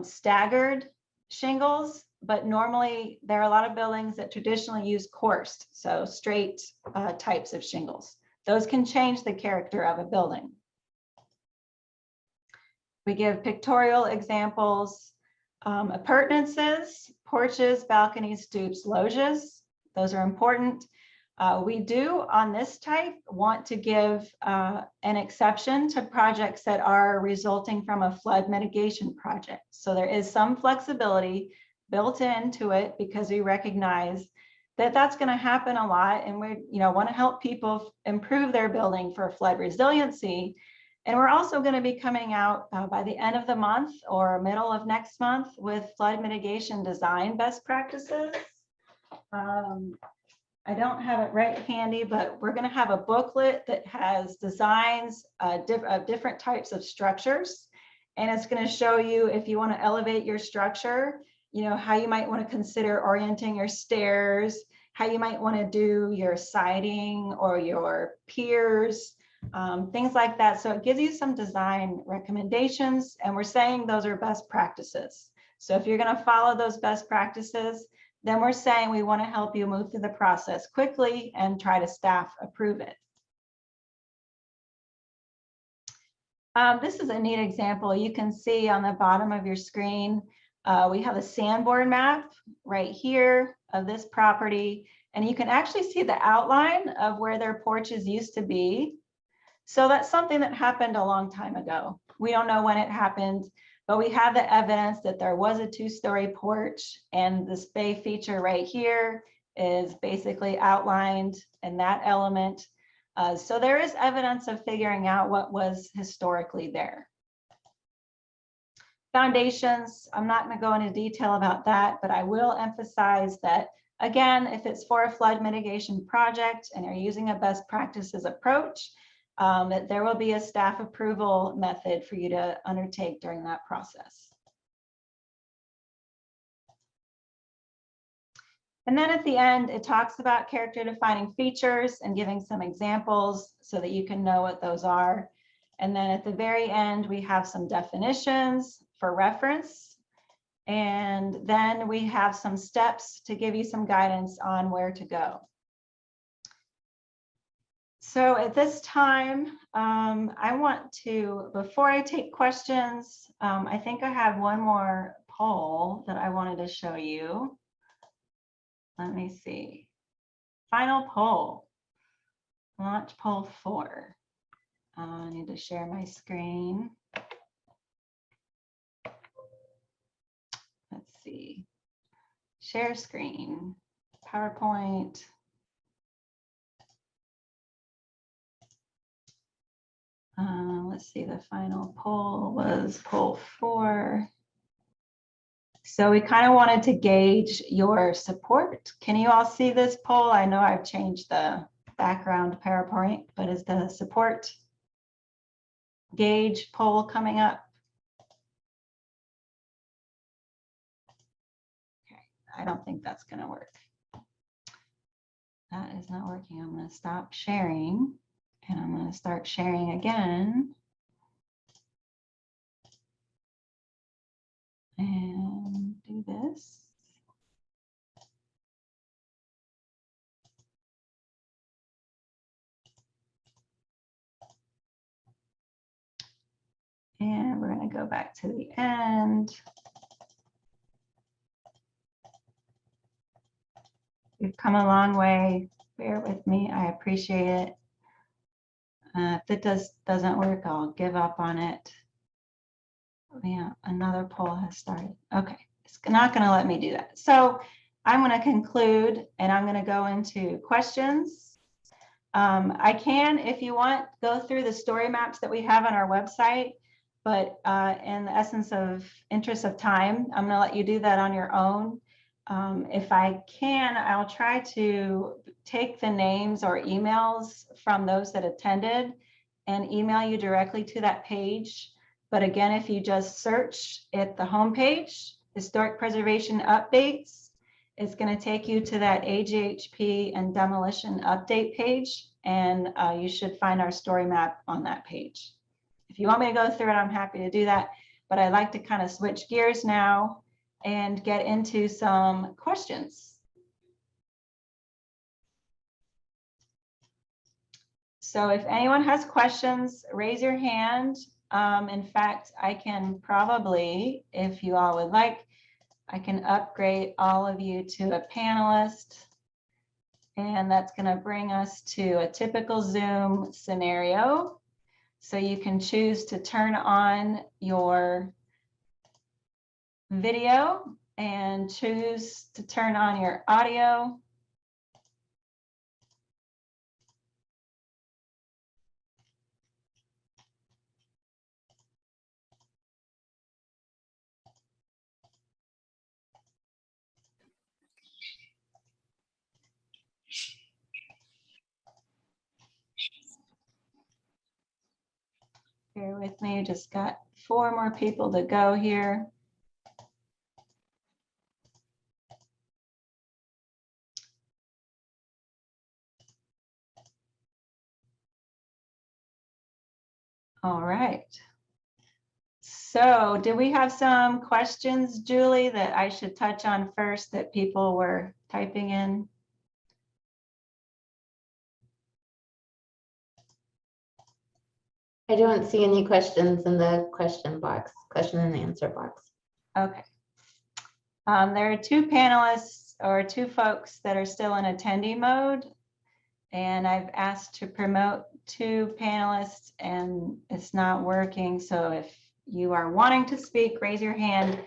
staggered shingles, but normally there are a lot of buildings that traditionally use coursed, so straight types of shingles. Those can change the character of a building. We give pictorial examples, appurtenances, porches, balconies, stoops, loggias. Those are important. We do on this type want to give an exception to projects that are resulting from a flood mitigation project. So there is some flexibility built into it because we recognize that that's going to happen a lot, and we want to help people improve their building for flood resiliency. And we're also going to be coming out by the end of the month or middle of next month with flood mitigation design best practices. I don't have it right handy, but we're going to have a booklet that has designs of different types of structures. And it's going to show you, if you want to elevate your structure, how you might want to consider orienting your stairs, how you might want to do your siding or your piers, things like that. So it gives you some design recommendations, and we're saying those are best practices. So if you're going to follow those best practices, then we're saying we want to help you move through the process quickly and try to staff approve it. This is a neat example. You can see on the bottom of your screen, we have a sandboard map right here of this property, and you can actually see the outline of where their porches used to be. So that's something that happened a long time ago. We don't know when it happened, but we have the evidence that there was a two-story porch, and this bay feature right here is basically outlined in that element. So there is evidence of figuring out what was historically there. Foundations, I'm not going to go into detail about that, but I will emphasize that, again, if it's for a flood mitigation project and you're using a best practices approach, that there will be a staff approval method for you to undertake during that process. And then at the end, it talks about character defining features and giving some examples so that you can know what those are. And then at the very end, we have some definitions for reference. And then we have some steps to give you some guidance on where to go. So at this time, I want to, before I take questions, I think I have one more poll that I wanted to show you. Let me see. Final poll, launch poll 4. I need to share my screen. Let's see. Share screen, PowerPoint. Let's see, the final poll was poll 4. So we kind of wanted to gauge your support. Can you all see this poll? I know I've changed the background PowerPoint, but is the support gauge poll coming up? Okay, I don't think that's going to work. That is not working. I'm going to stop sharing and I'm going to start sharing again. And do this. And we're going to go back to the end. We've come a long way. Bear with me. I appreciate it. If it doesn't work, I'll give up on it. Yeah, another poll has started. Okay, it's not going to let me do that. So I'm going to conclude and I'm going to go into questions. I can, if you want, go through the story maps that we have on our website, but in the essence of interest of time, I'm going to let you do that on your own. If I can, I'll try to take the names or emails from those that attended and email you directly to that page. But again, if you just search at the homepage, Historic Preservation Updates, it's going to take you to that AGHP and demolition update page, and you should find our story map on that page. If you want me to go through it, I'm happy to do that, but I'd like to kind of switch gears now and get into some questions. So if anyone has questions, raise your hand. In fact, I can probably, if you all would like, I can upgrade all of you to a panelist. And that's going to bring us to a typical Zoom scenario. So you can choose to turn on your video and choose to turn on your audio. Bear with me, just got 4 more people to go here. All right. So do we have some questions, Julie, that I should touch on first that people were typing in? I don't see any questions in the question and answer box. Okay. There are 2 panelists or 2 folks that are still in attendee mode, and I've asked to promote 2 panelists and it's not working. So if you are wanting to speak, raise your hand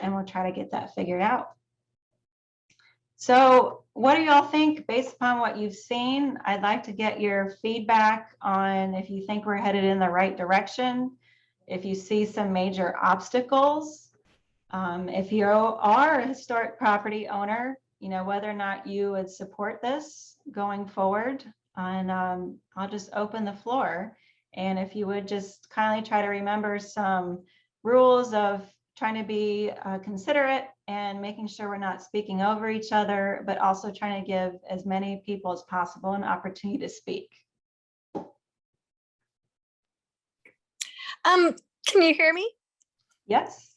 and we'll try to get that figured out. So what do y'all think based upon what you've seen? I'd like to get your feedback on if you think we're headed in the right direction, if you see some major obstacles, if you are a historic property owner, you know, whether or not you would support this going forward. And I'll just open the floor. And if you would just kindly try to remember some rules of trying to be considerate and making sure we're not speaking over each other, but also trying to give as many people as possible an opportunity to speak. Can you hear me? Yes.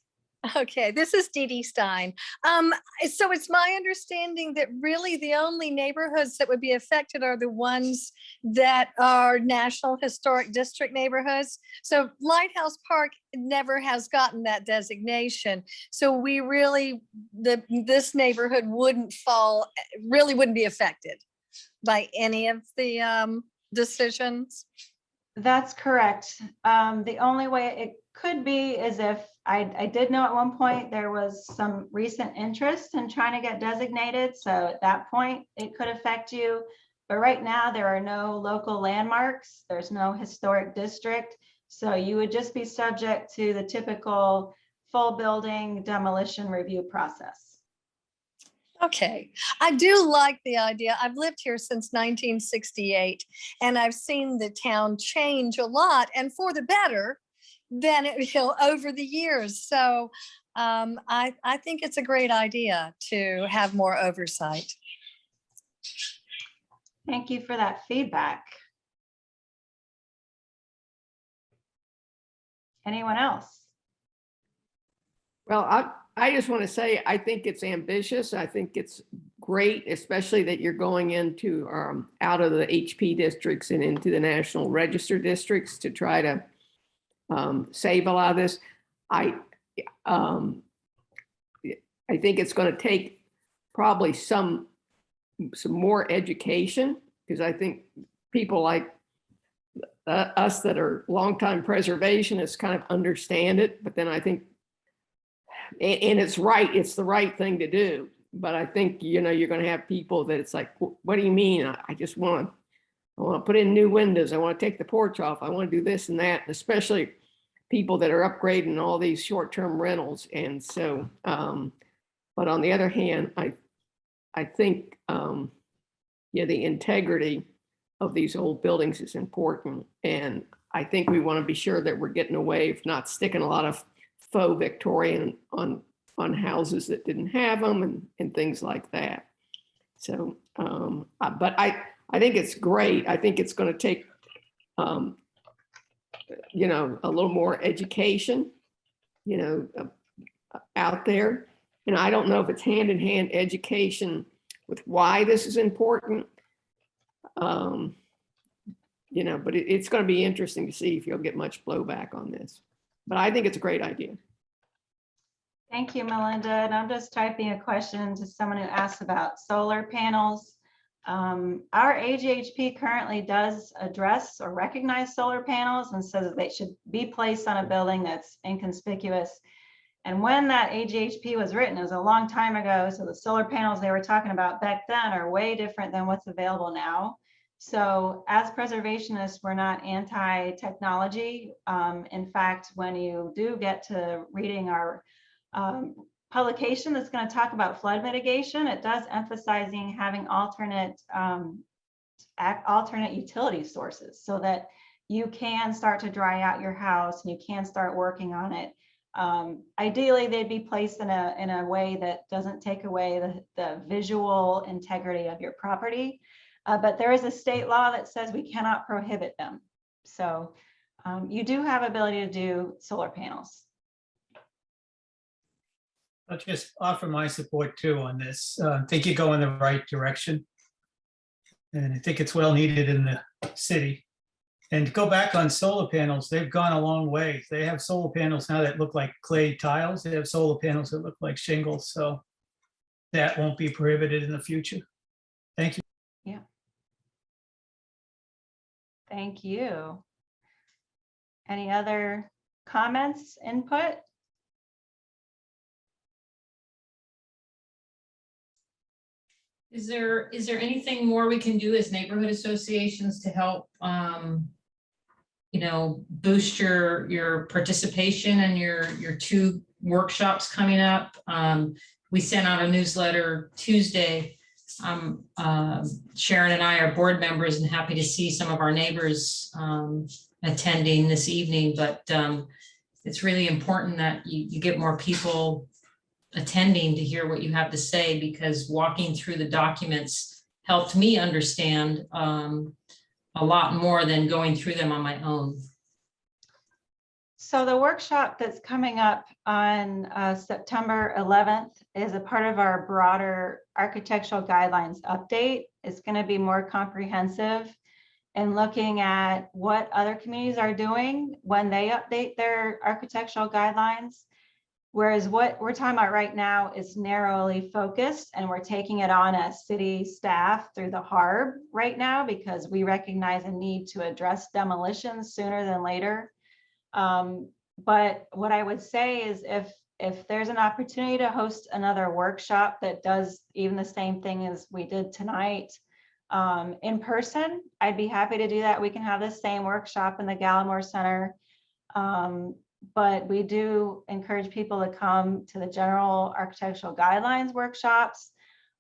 Okay, this is Dee Dee Stein. So it's my understanding that really the only neighborhoods that would be affected are the ones that are National Historic District neighborhoods. So Lighthouse Park never has gotten that designation. So we really, this neighborhood wouldn't be affected by any of the decisions. That's correct. The only way it could be is if I did know at one point there was some recent interest in trying to get designated. So at that point, it could affect you. But right now, there are no local landmarks. There's no historic district. So you would just be subject to the typical full building demolition review process. Okay, I do like the idea. I've lived here since 1968 and I've seen the town change a lot and for the better than it will over the years. So I think it's a great idea to have more oversight. Thank you for that feedback. Anyone else? Well, I just want to say, I think it's ambitious. I think it's great, especially that you're going into out of the HP districts and into the National Register districts to try to save a lot of this. I think it's going to take probably some more education, because I think people like us that are longtime preservationists kind of understand it, but then I think, and it's right, it's the right thing to do. But I think, you know, you're going to have people that it's like, what do you mean? I just want to put in new windows. I want to take the porch off. I want to do this and that, and especially people that are upgrading all these short-term rentals. And so, but on the other hand, I think, yeah, the integrity of these old buildings is important. And I think we want to be sure that we're getting away from not sticking a lot of faux Victorian on houses that didn't have them and things like that. So, but I think it's great. I think it's going to take, you know, a little more education, you know, out there. And I don't know if it's hand in hand education with why this is important. You know, but it's going to be interesting to see if you'll get much blowback on this. But I think it's a great idea. Thank you, Melinda. And I'm just typing a question to someone who asked about solar panels. Our AGHP currently does address or recognize solar panels and says that they should be placed on a building that's inconspicuous. And when that AGHP was written, it was a long time ago. So the solar panels they were talking about back then are way different than what's available now. So as preservationists, we're not anti-technology. In fact, when you do get to reading our publication that's going to talk about flood mitigation, it does emphasizing having alternate utility sources so that you can start to dry out your house and you can start working on it. Ideally, they'd be placed in a way that doesn't take away the visual integrity of your property. But there is a state law that says we cannot prohibit them. So you do have ability to do solar panels. I'll just offer my support too on this. I think you go in the right direction. And I think it's well needed in the city. And to go back on solar panels, they've gone a long way. They have solar panels now that look like clay tiles. They have solar panels that look like shingles. So that won't be prohibited in the future. Thank you. Yeah. Thank you. Any other comments, input? Is there anything more we can do as neighborhood associations to help, you know, boost your participation and your 2 workshops coming up? We sent out a newsletter Tuesday. Sharon and I are board members and happy to see some of our neighbors attending this evening, but it's really important that you get more people attending to hear what you have to say, because walking through the documents helped me understand a lot more than going through them on my own. So the workshop that's coming up on September 11th is a part of our broader architectural guidelines update. It's going to be more comprehensive and looking at what other communities are doing when they update their architectural guidelines. Whereas what we're talking about right now is narrowly focused, and we're taking it on as city staff through the HARB right now because we recognize a need to address demolition sooner than later. But what I would say is if there's an opportunity to host another workshop that does even the same thing as we did tonight in person, I'd be happy to do that. We can have the same workshop in the Gallimore Center. But we do encourage people to come to the general architectural guidelines workshops.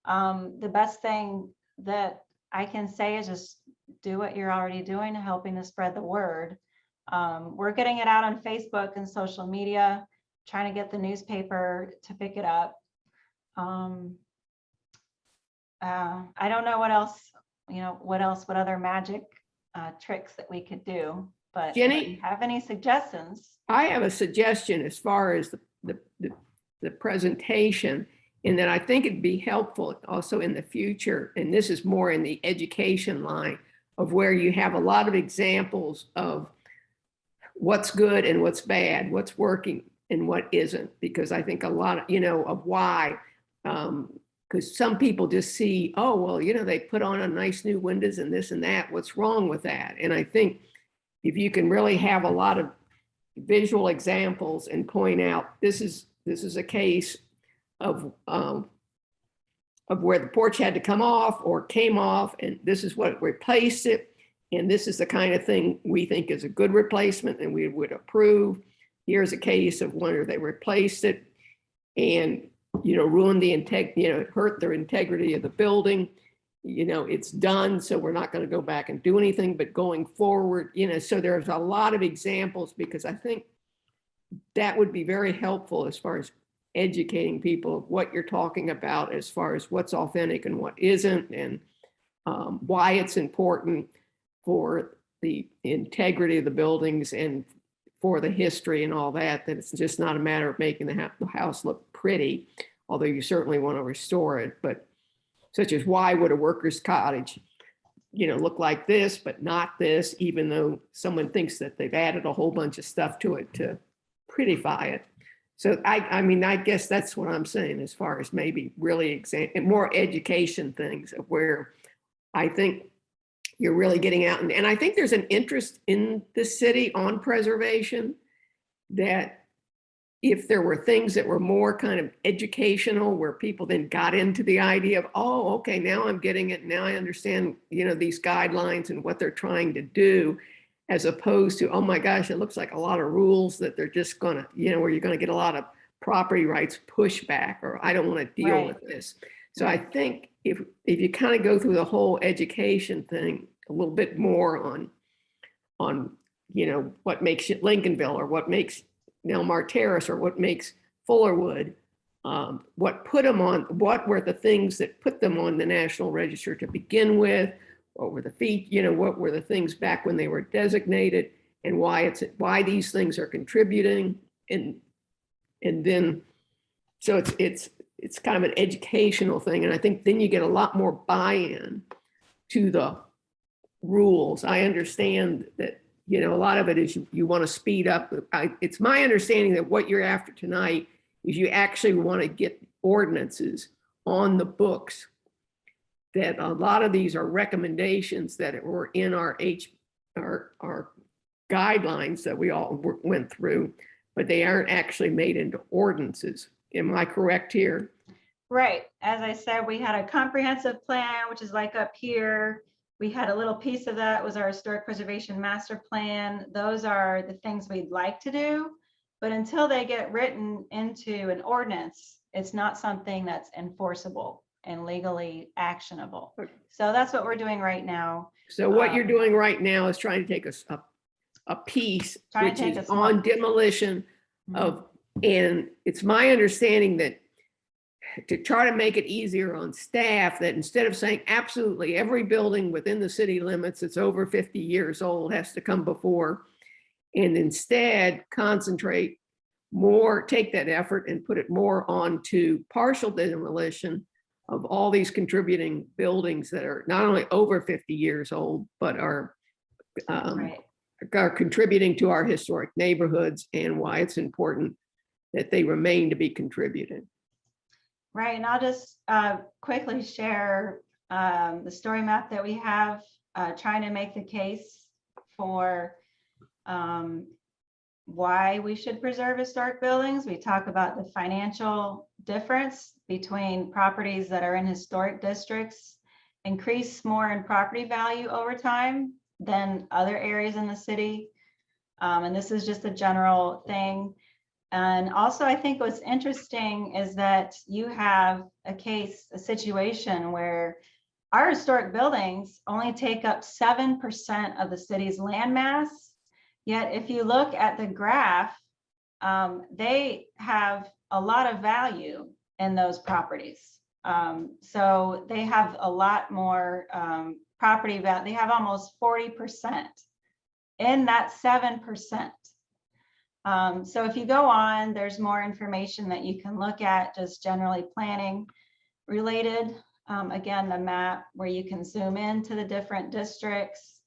The best thing that I can say is just do what you're already doing, helping to spread the word. We're getting it out on Facebook and social media, trying to get the newspaper to pick it up. I don't know what else, what other magic tricks that we could do, but Jenny? if you have any suggestions? I have a suggestion as far as the presentation, in that I think it'd be helpful also in the future, and this is more in the education line, of where you have a lot of examples of what's good and what's bad, what's working and what isn't, because I think a lot of, of why, because some people just see, oh, well, they put on a nice new windows and this and that, what's wrong with that? And I think if you can really have a lot of visual examples and point out, this is a case of where the porch had to come off or came off, and this is what replaced it. And this is the kind of thing we think is a good replacement and we would approve. Here's a case of where they replaced it and, ruined the hurt the integrity of the building. it's done, so we're not going to go back and do anything, but going forward, so there's a lot of examples, because I think that would be very helpful as far as educating people of what you're talking about, as far as what's authentic and what isn't, and why it's important for the integrity of the buildings and for the history and all that, that it's just not a matter of making the house look pretty, although you certainly want to restore it, but such as why would a worker's cottage, look like this, but not this, even though someone thinks that they've added a whole bunch of stuff to it to prettify it. So I mean, I guess that's what I'm saying, as far as maybe really more education things of where I think you're really getting out. And I think there's an interest in the city on preservation, that if there were things that were more kind of educational, where people then got into the idea of, oh, okay, now I'm getting it. Now I understand, these guidelines and what they're trying to do, as opposed to, oh my gosh, it looks like a lot of rules that they're just gonna, where you're gonna get a lot of property rights pushback, or I don't want to deal Right. with this. So I think if you kind of go through the whole education thing a little bit more on what makes it Lincolnville, or what makes Nelmar Terrace, or what makes Fullerwood, what were the things that put them on the National Register to begin with, what were what were the things back when they were designated, and why these things are contributing, and then so it's kind of an educational thing, and I think then you get a lot more buy-in to the rules. I understand that a lot of it is you want to speed up. It's my understanding that what you're after tonight is you actually want to get ordinances on the books, that a lot of these are recommendations that were in our guidelines that we all went through, but they aren't actually made into ordinances. Am I correct here? Right. As I said, we had a comprehensive plan, which is like up here. We had a little piece of that was our historic preservation master plan. Those are the things we'd like to do, but until they get written into an ordinance, it's not something that's enforceable and legally actionable. So that's what we're doing right now. So what you're doing right now is trying to take a piece, Trying which to take is a small on demolition of, and it's my understanding that to try to make it easier on staff, that instead of saying absolutely every building within the city limits that's over 50 years old has to come before, and instead concentrate more, take that effort and put it more onto partial demolition of all these contributing buildings that are not only over 50 years old, but are Right. contributing to our historic neighborhoods, and why it's important that they remain to be contributing. Right, and I'll just quickly share the story map that we have, trying to make the case for why we should preserve historic buildings. We talk about the financial difference between properties that are in historic districts increase more in property value over time than other areas in the city. And this is just a general thing. And also, I think what's interesting is that you have a situation where our historic buildings only take up 7% of the city's land mass. Yet if you look at the graph, they have a lot of value in those properties. So they have a lot more property value. They have almost 40% in that 7%. So if you go on, there's more information that you can look at, just generally planning related. Again, the map where you can zoom into the different districts.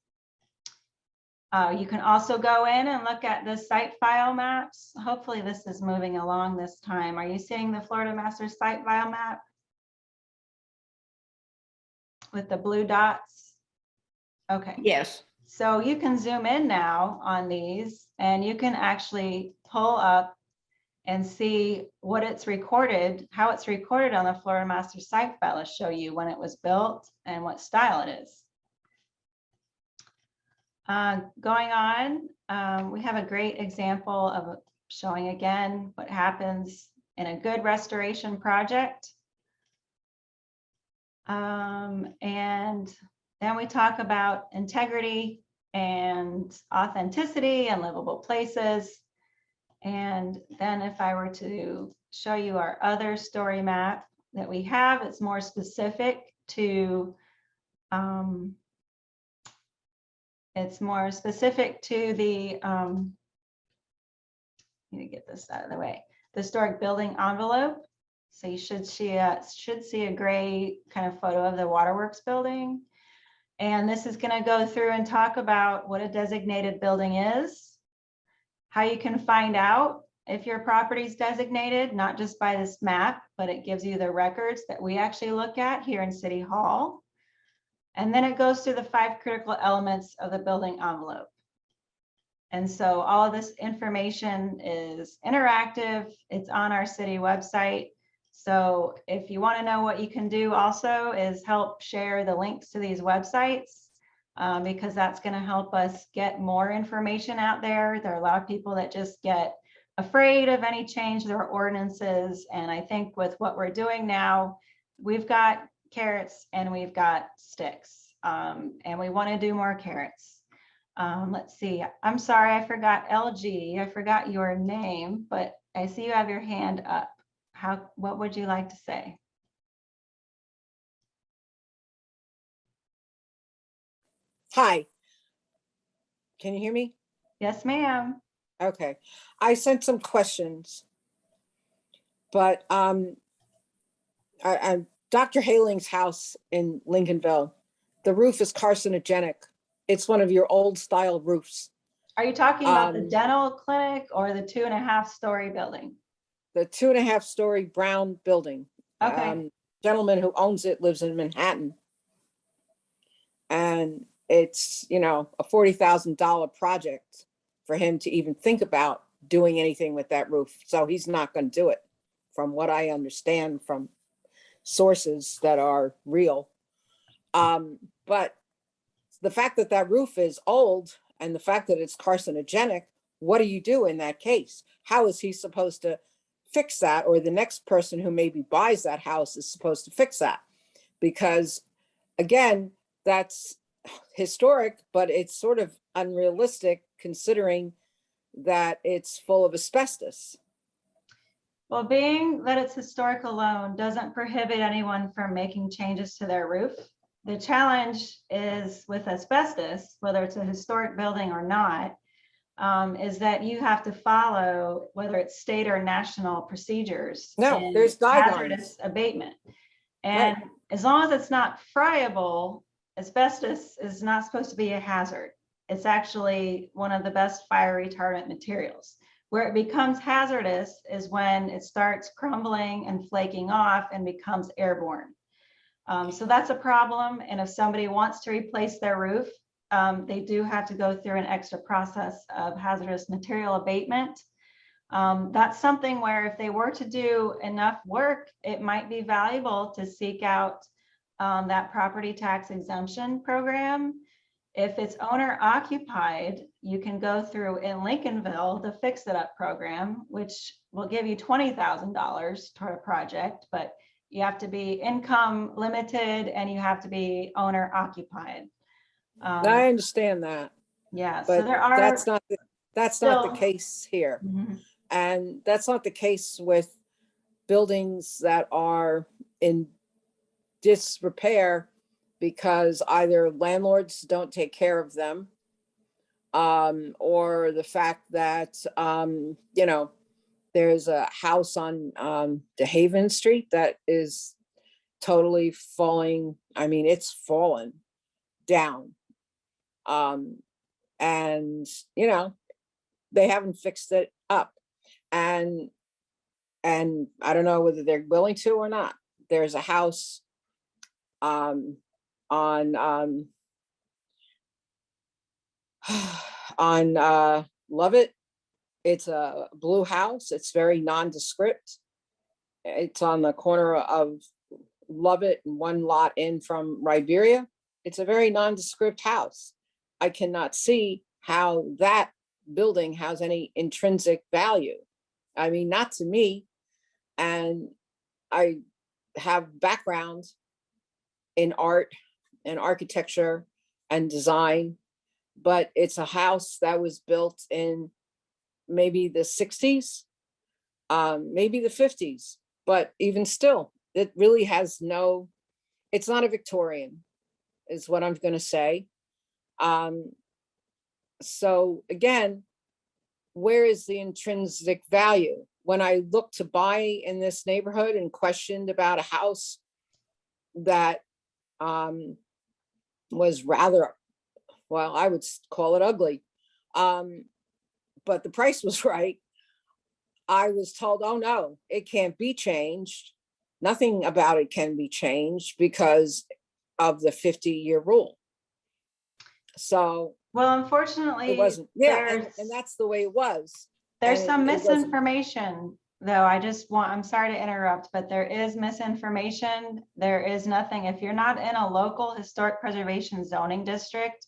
You can also go in and look at the site file maps. Hopefully this is moving along this time. Are you seeing the Florida Master Site File map with the blue dots? Okay. Yes. So you can zoom in now on these, and you can actually pull up and see what it's recorded, how it's recorded on the Florida Master Site File to show you when it was built and what style it is. Going on, we have a great example of showing again what happens in a good restoration project. And then we talk about integrity and authenticity and livable places. And then if I were to show you our other story map that we have, it's more specific to the need to get this out of the way, the historic building envelope. So you should see a gray kind of photo of the waterworks building. And this is going to go through and talk about what a designated building is, how you can find out if your property is designated, not just by this map, but it gives you the records that we actually look at here in City Hall. And then it goes through the 5 critical elements of the building envelope. And so all of this information is interactive. It's on our city website. So if you want to know what you can do also is help share the links to these websites, because that's going to help us get more information out there. There are a lot of people that just get afraid of any change to their ordinances. And I think with what we're doing now, we've got carrots and we've got sticks, and we want to do more carrots. Let's see. I'm sorry, I forgot LG. I forgot your name, but I see you have your hand up. What would you like to say? Hi. Can you hear me? Yes, ma'am. Okay. I sent some questions, but Dr. Haling's house in Lincolnville, the roof is carcinogenic. It's one of your old style roofs. Are you talking about the dental clinic or the 2.5-story building? The 2.5-story brown building. Okay. Gentleman who owns it lives in Manhattan. And it's, you know, a $40,000 project for him to even think about doing anything with that roof. So he's not going to do it, from what I understand from sources that are real. But the fact that that roof is old and the fact that it's carcinogenic, what do you do in that case? How is he supposed to fix that? Or the next person who maybe buys that house is supposed to fix that? Because again, that's historic, but it's sort of unrealistic considering that it's full of asbestos. Well, being that it's historic alone doesn't prohibit anyone from making changes to their roof. The challenge is with asbestos, whether it's a historic building or not, is that you have to follow, whether it's state or national procedures. No, in there's guidelines. hazardous abatement. And Right. as long as it's not friable, asbestos is not supposed to be a hazard. It's actually one of the best fire retardant materials. Where it becomes hazardous is when it starts crumbling and flaking off and becomes airborne. So that's a problem. And if somebody wants to replace their roof, they do have to go through an extra process of hazardous material abatement. That's something where if they were to do enough work, it might be valuable to seek out that property tax exemption program. If it's owner occupied, you can go through in Lincolnville the Fix It Up program, which will give you $20,000 toward a project, but you have to be income limited and you have to be owner occupied. I understand that. Yeah, But so there are. that's not the case here. Mhm. And that's not the case with buildings that are in disrepair because either landlords don't take care of them, or the fact that, you know, there's a house on DeHaven Street that is totally falling. I mean, it's fallen down. And, you know, they haven't fixed it up. And I don't know whether they're willing to or not. There's a house on Lovett. It's a blue house. It's very nondescript. It's on the corner of Lovett and one lot in from Riberia. It's a very nondescript house. I cannot see how that building has any intrinsic value. I mean, not to me. And I have background in art and architecture and design, but it's a house that was built in maybe the 60s, maybe the 50s, but even still, it really has no, it's not a Victorian, is what I'm going to say. So again, where is the intrinsic value? When I looked to buy in this neighborhood and questioned about a house that was rather, well, I would call it ugly, but the price was right, I was told, oh no, it can't be changed. Nothing about it can be changed because of the 50-year rule. So Well, unfortunately, it wasn't, yeah, there's, and that's the way it was. there's and some it wasn't- misinformation, though. I'm sorry to interrupt, but there is misinformation. There is nothing, if you're not in a local historic preservation zoning district,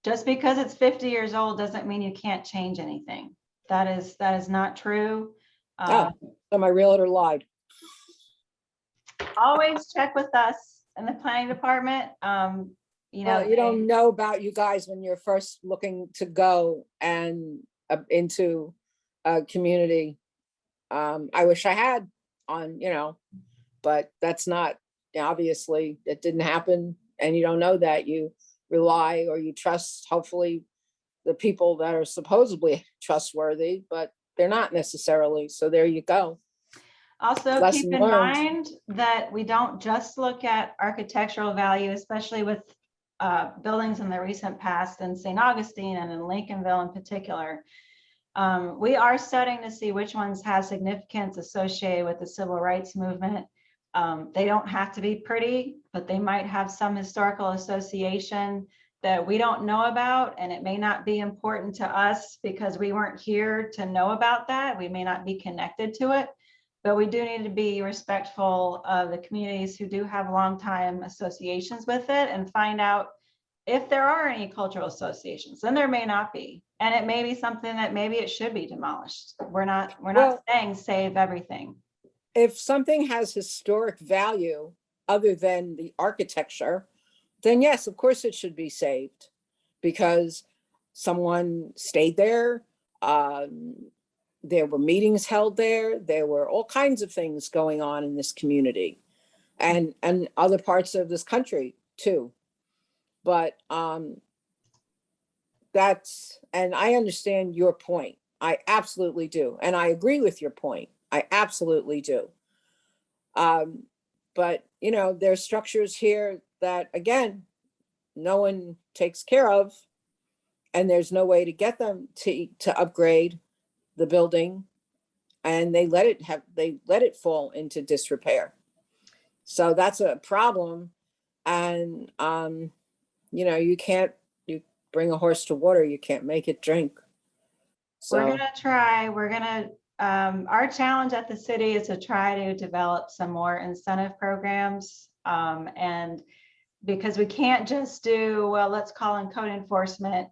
just because it's 50 years old doesn't mean you can't change anything. That is not true. Oh, so my realtor lied. Always check with us in the planning department. You know, Well, you don't know about you guys when you're first looking to go and into a community. I wish I had on, but that's not, obviously, it didn't happen. And you don't know that. You rely or you trust, hopefully, the people that are supposedly trustworthy, but they're not necessarily. So there you go. also Lesson keep in learned. mind that we don't just look at architectural value, especially with buildings in the recent past in St. Augustine and in Lincolnville in particular. We are studying to see which ones have significance associated with the civil rights movement. They don't have to be pretty, but they might have some historical association that we don't know about, and it may not be important to us because we weren't here to know about that. We may not be connected to it, but we do need to be respectful of the communities who do have long time associations with it and find out if there are any cultural associations. Then there may not be, and it may be something that maybe it should be demolished. We're not Well- saying save everything. If something has historic value other than the architecture, then yes, of course it should be saved because someone stayed there. There were meetings held there. There were all kinds of things going on in this community and other parts of this country too. But that's, and I understand your point. I absolutely do. And I agree with your point. I absolutely do. But there's structures here that, again, no one takes care of, and there's no way to get them to upgrade the building, and they let it fall into disrepair. So that's a problem. And you bring a horse to water, you can't make it drink. We're So gonna try, our challenge at the city is to try to develop some more incentive programs. And because we can't just do, well, let's call in code enforcement,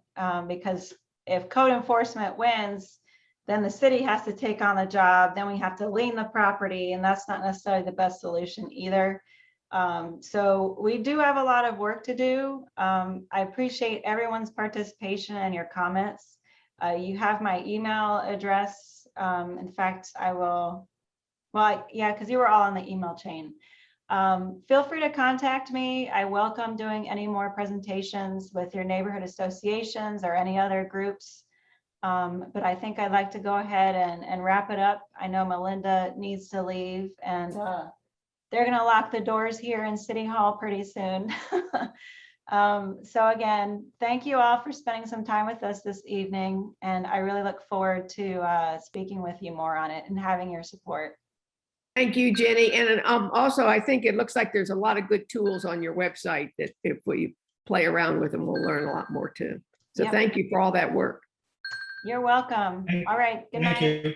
because if code enforcement wins, then the city has to take on the job, then we have to lien the property, and that's not necessarily the best solution either. So we do have a lot of work to do. I appreciate everyone's participation and your comments. You have my email address. In fact, I will, yeah, because you were all on the email chain. Feel free to contact me. I welcome doing any more presentations with your neighborhood associations or any other groups. But I think I'd like to go ahead and wrap it up. I know Melinda needs to leave, and they're going to lock the doors here in City Hall pretty soon. So again, thank you all for spending some time with us this evening. And I really look forward to speaking with you more on it and having your support. Thank you, Jenny. And also, I think it looks like there's a lot of good tools on your website that if we play around with them, we'll learn a lot more too. So Yep. thank you for all that work. You're welcome. All right. Good night. Thank you.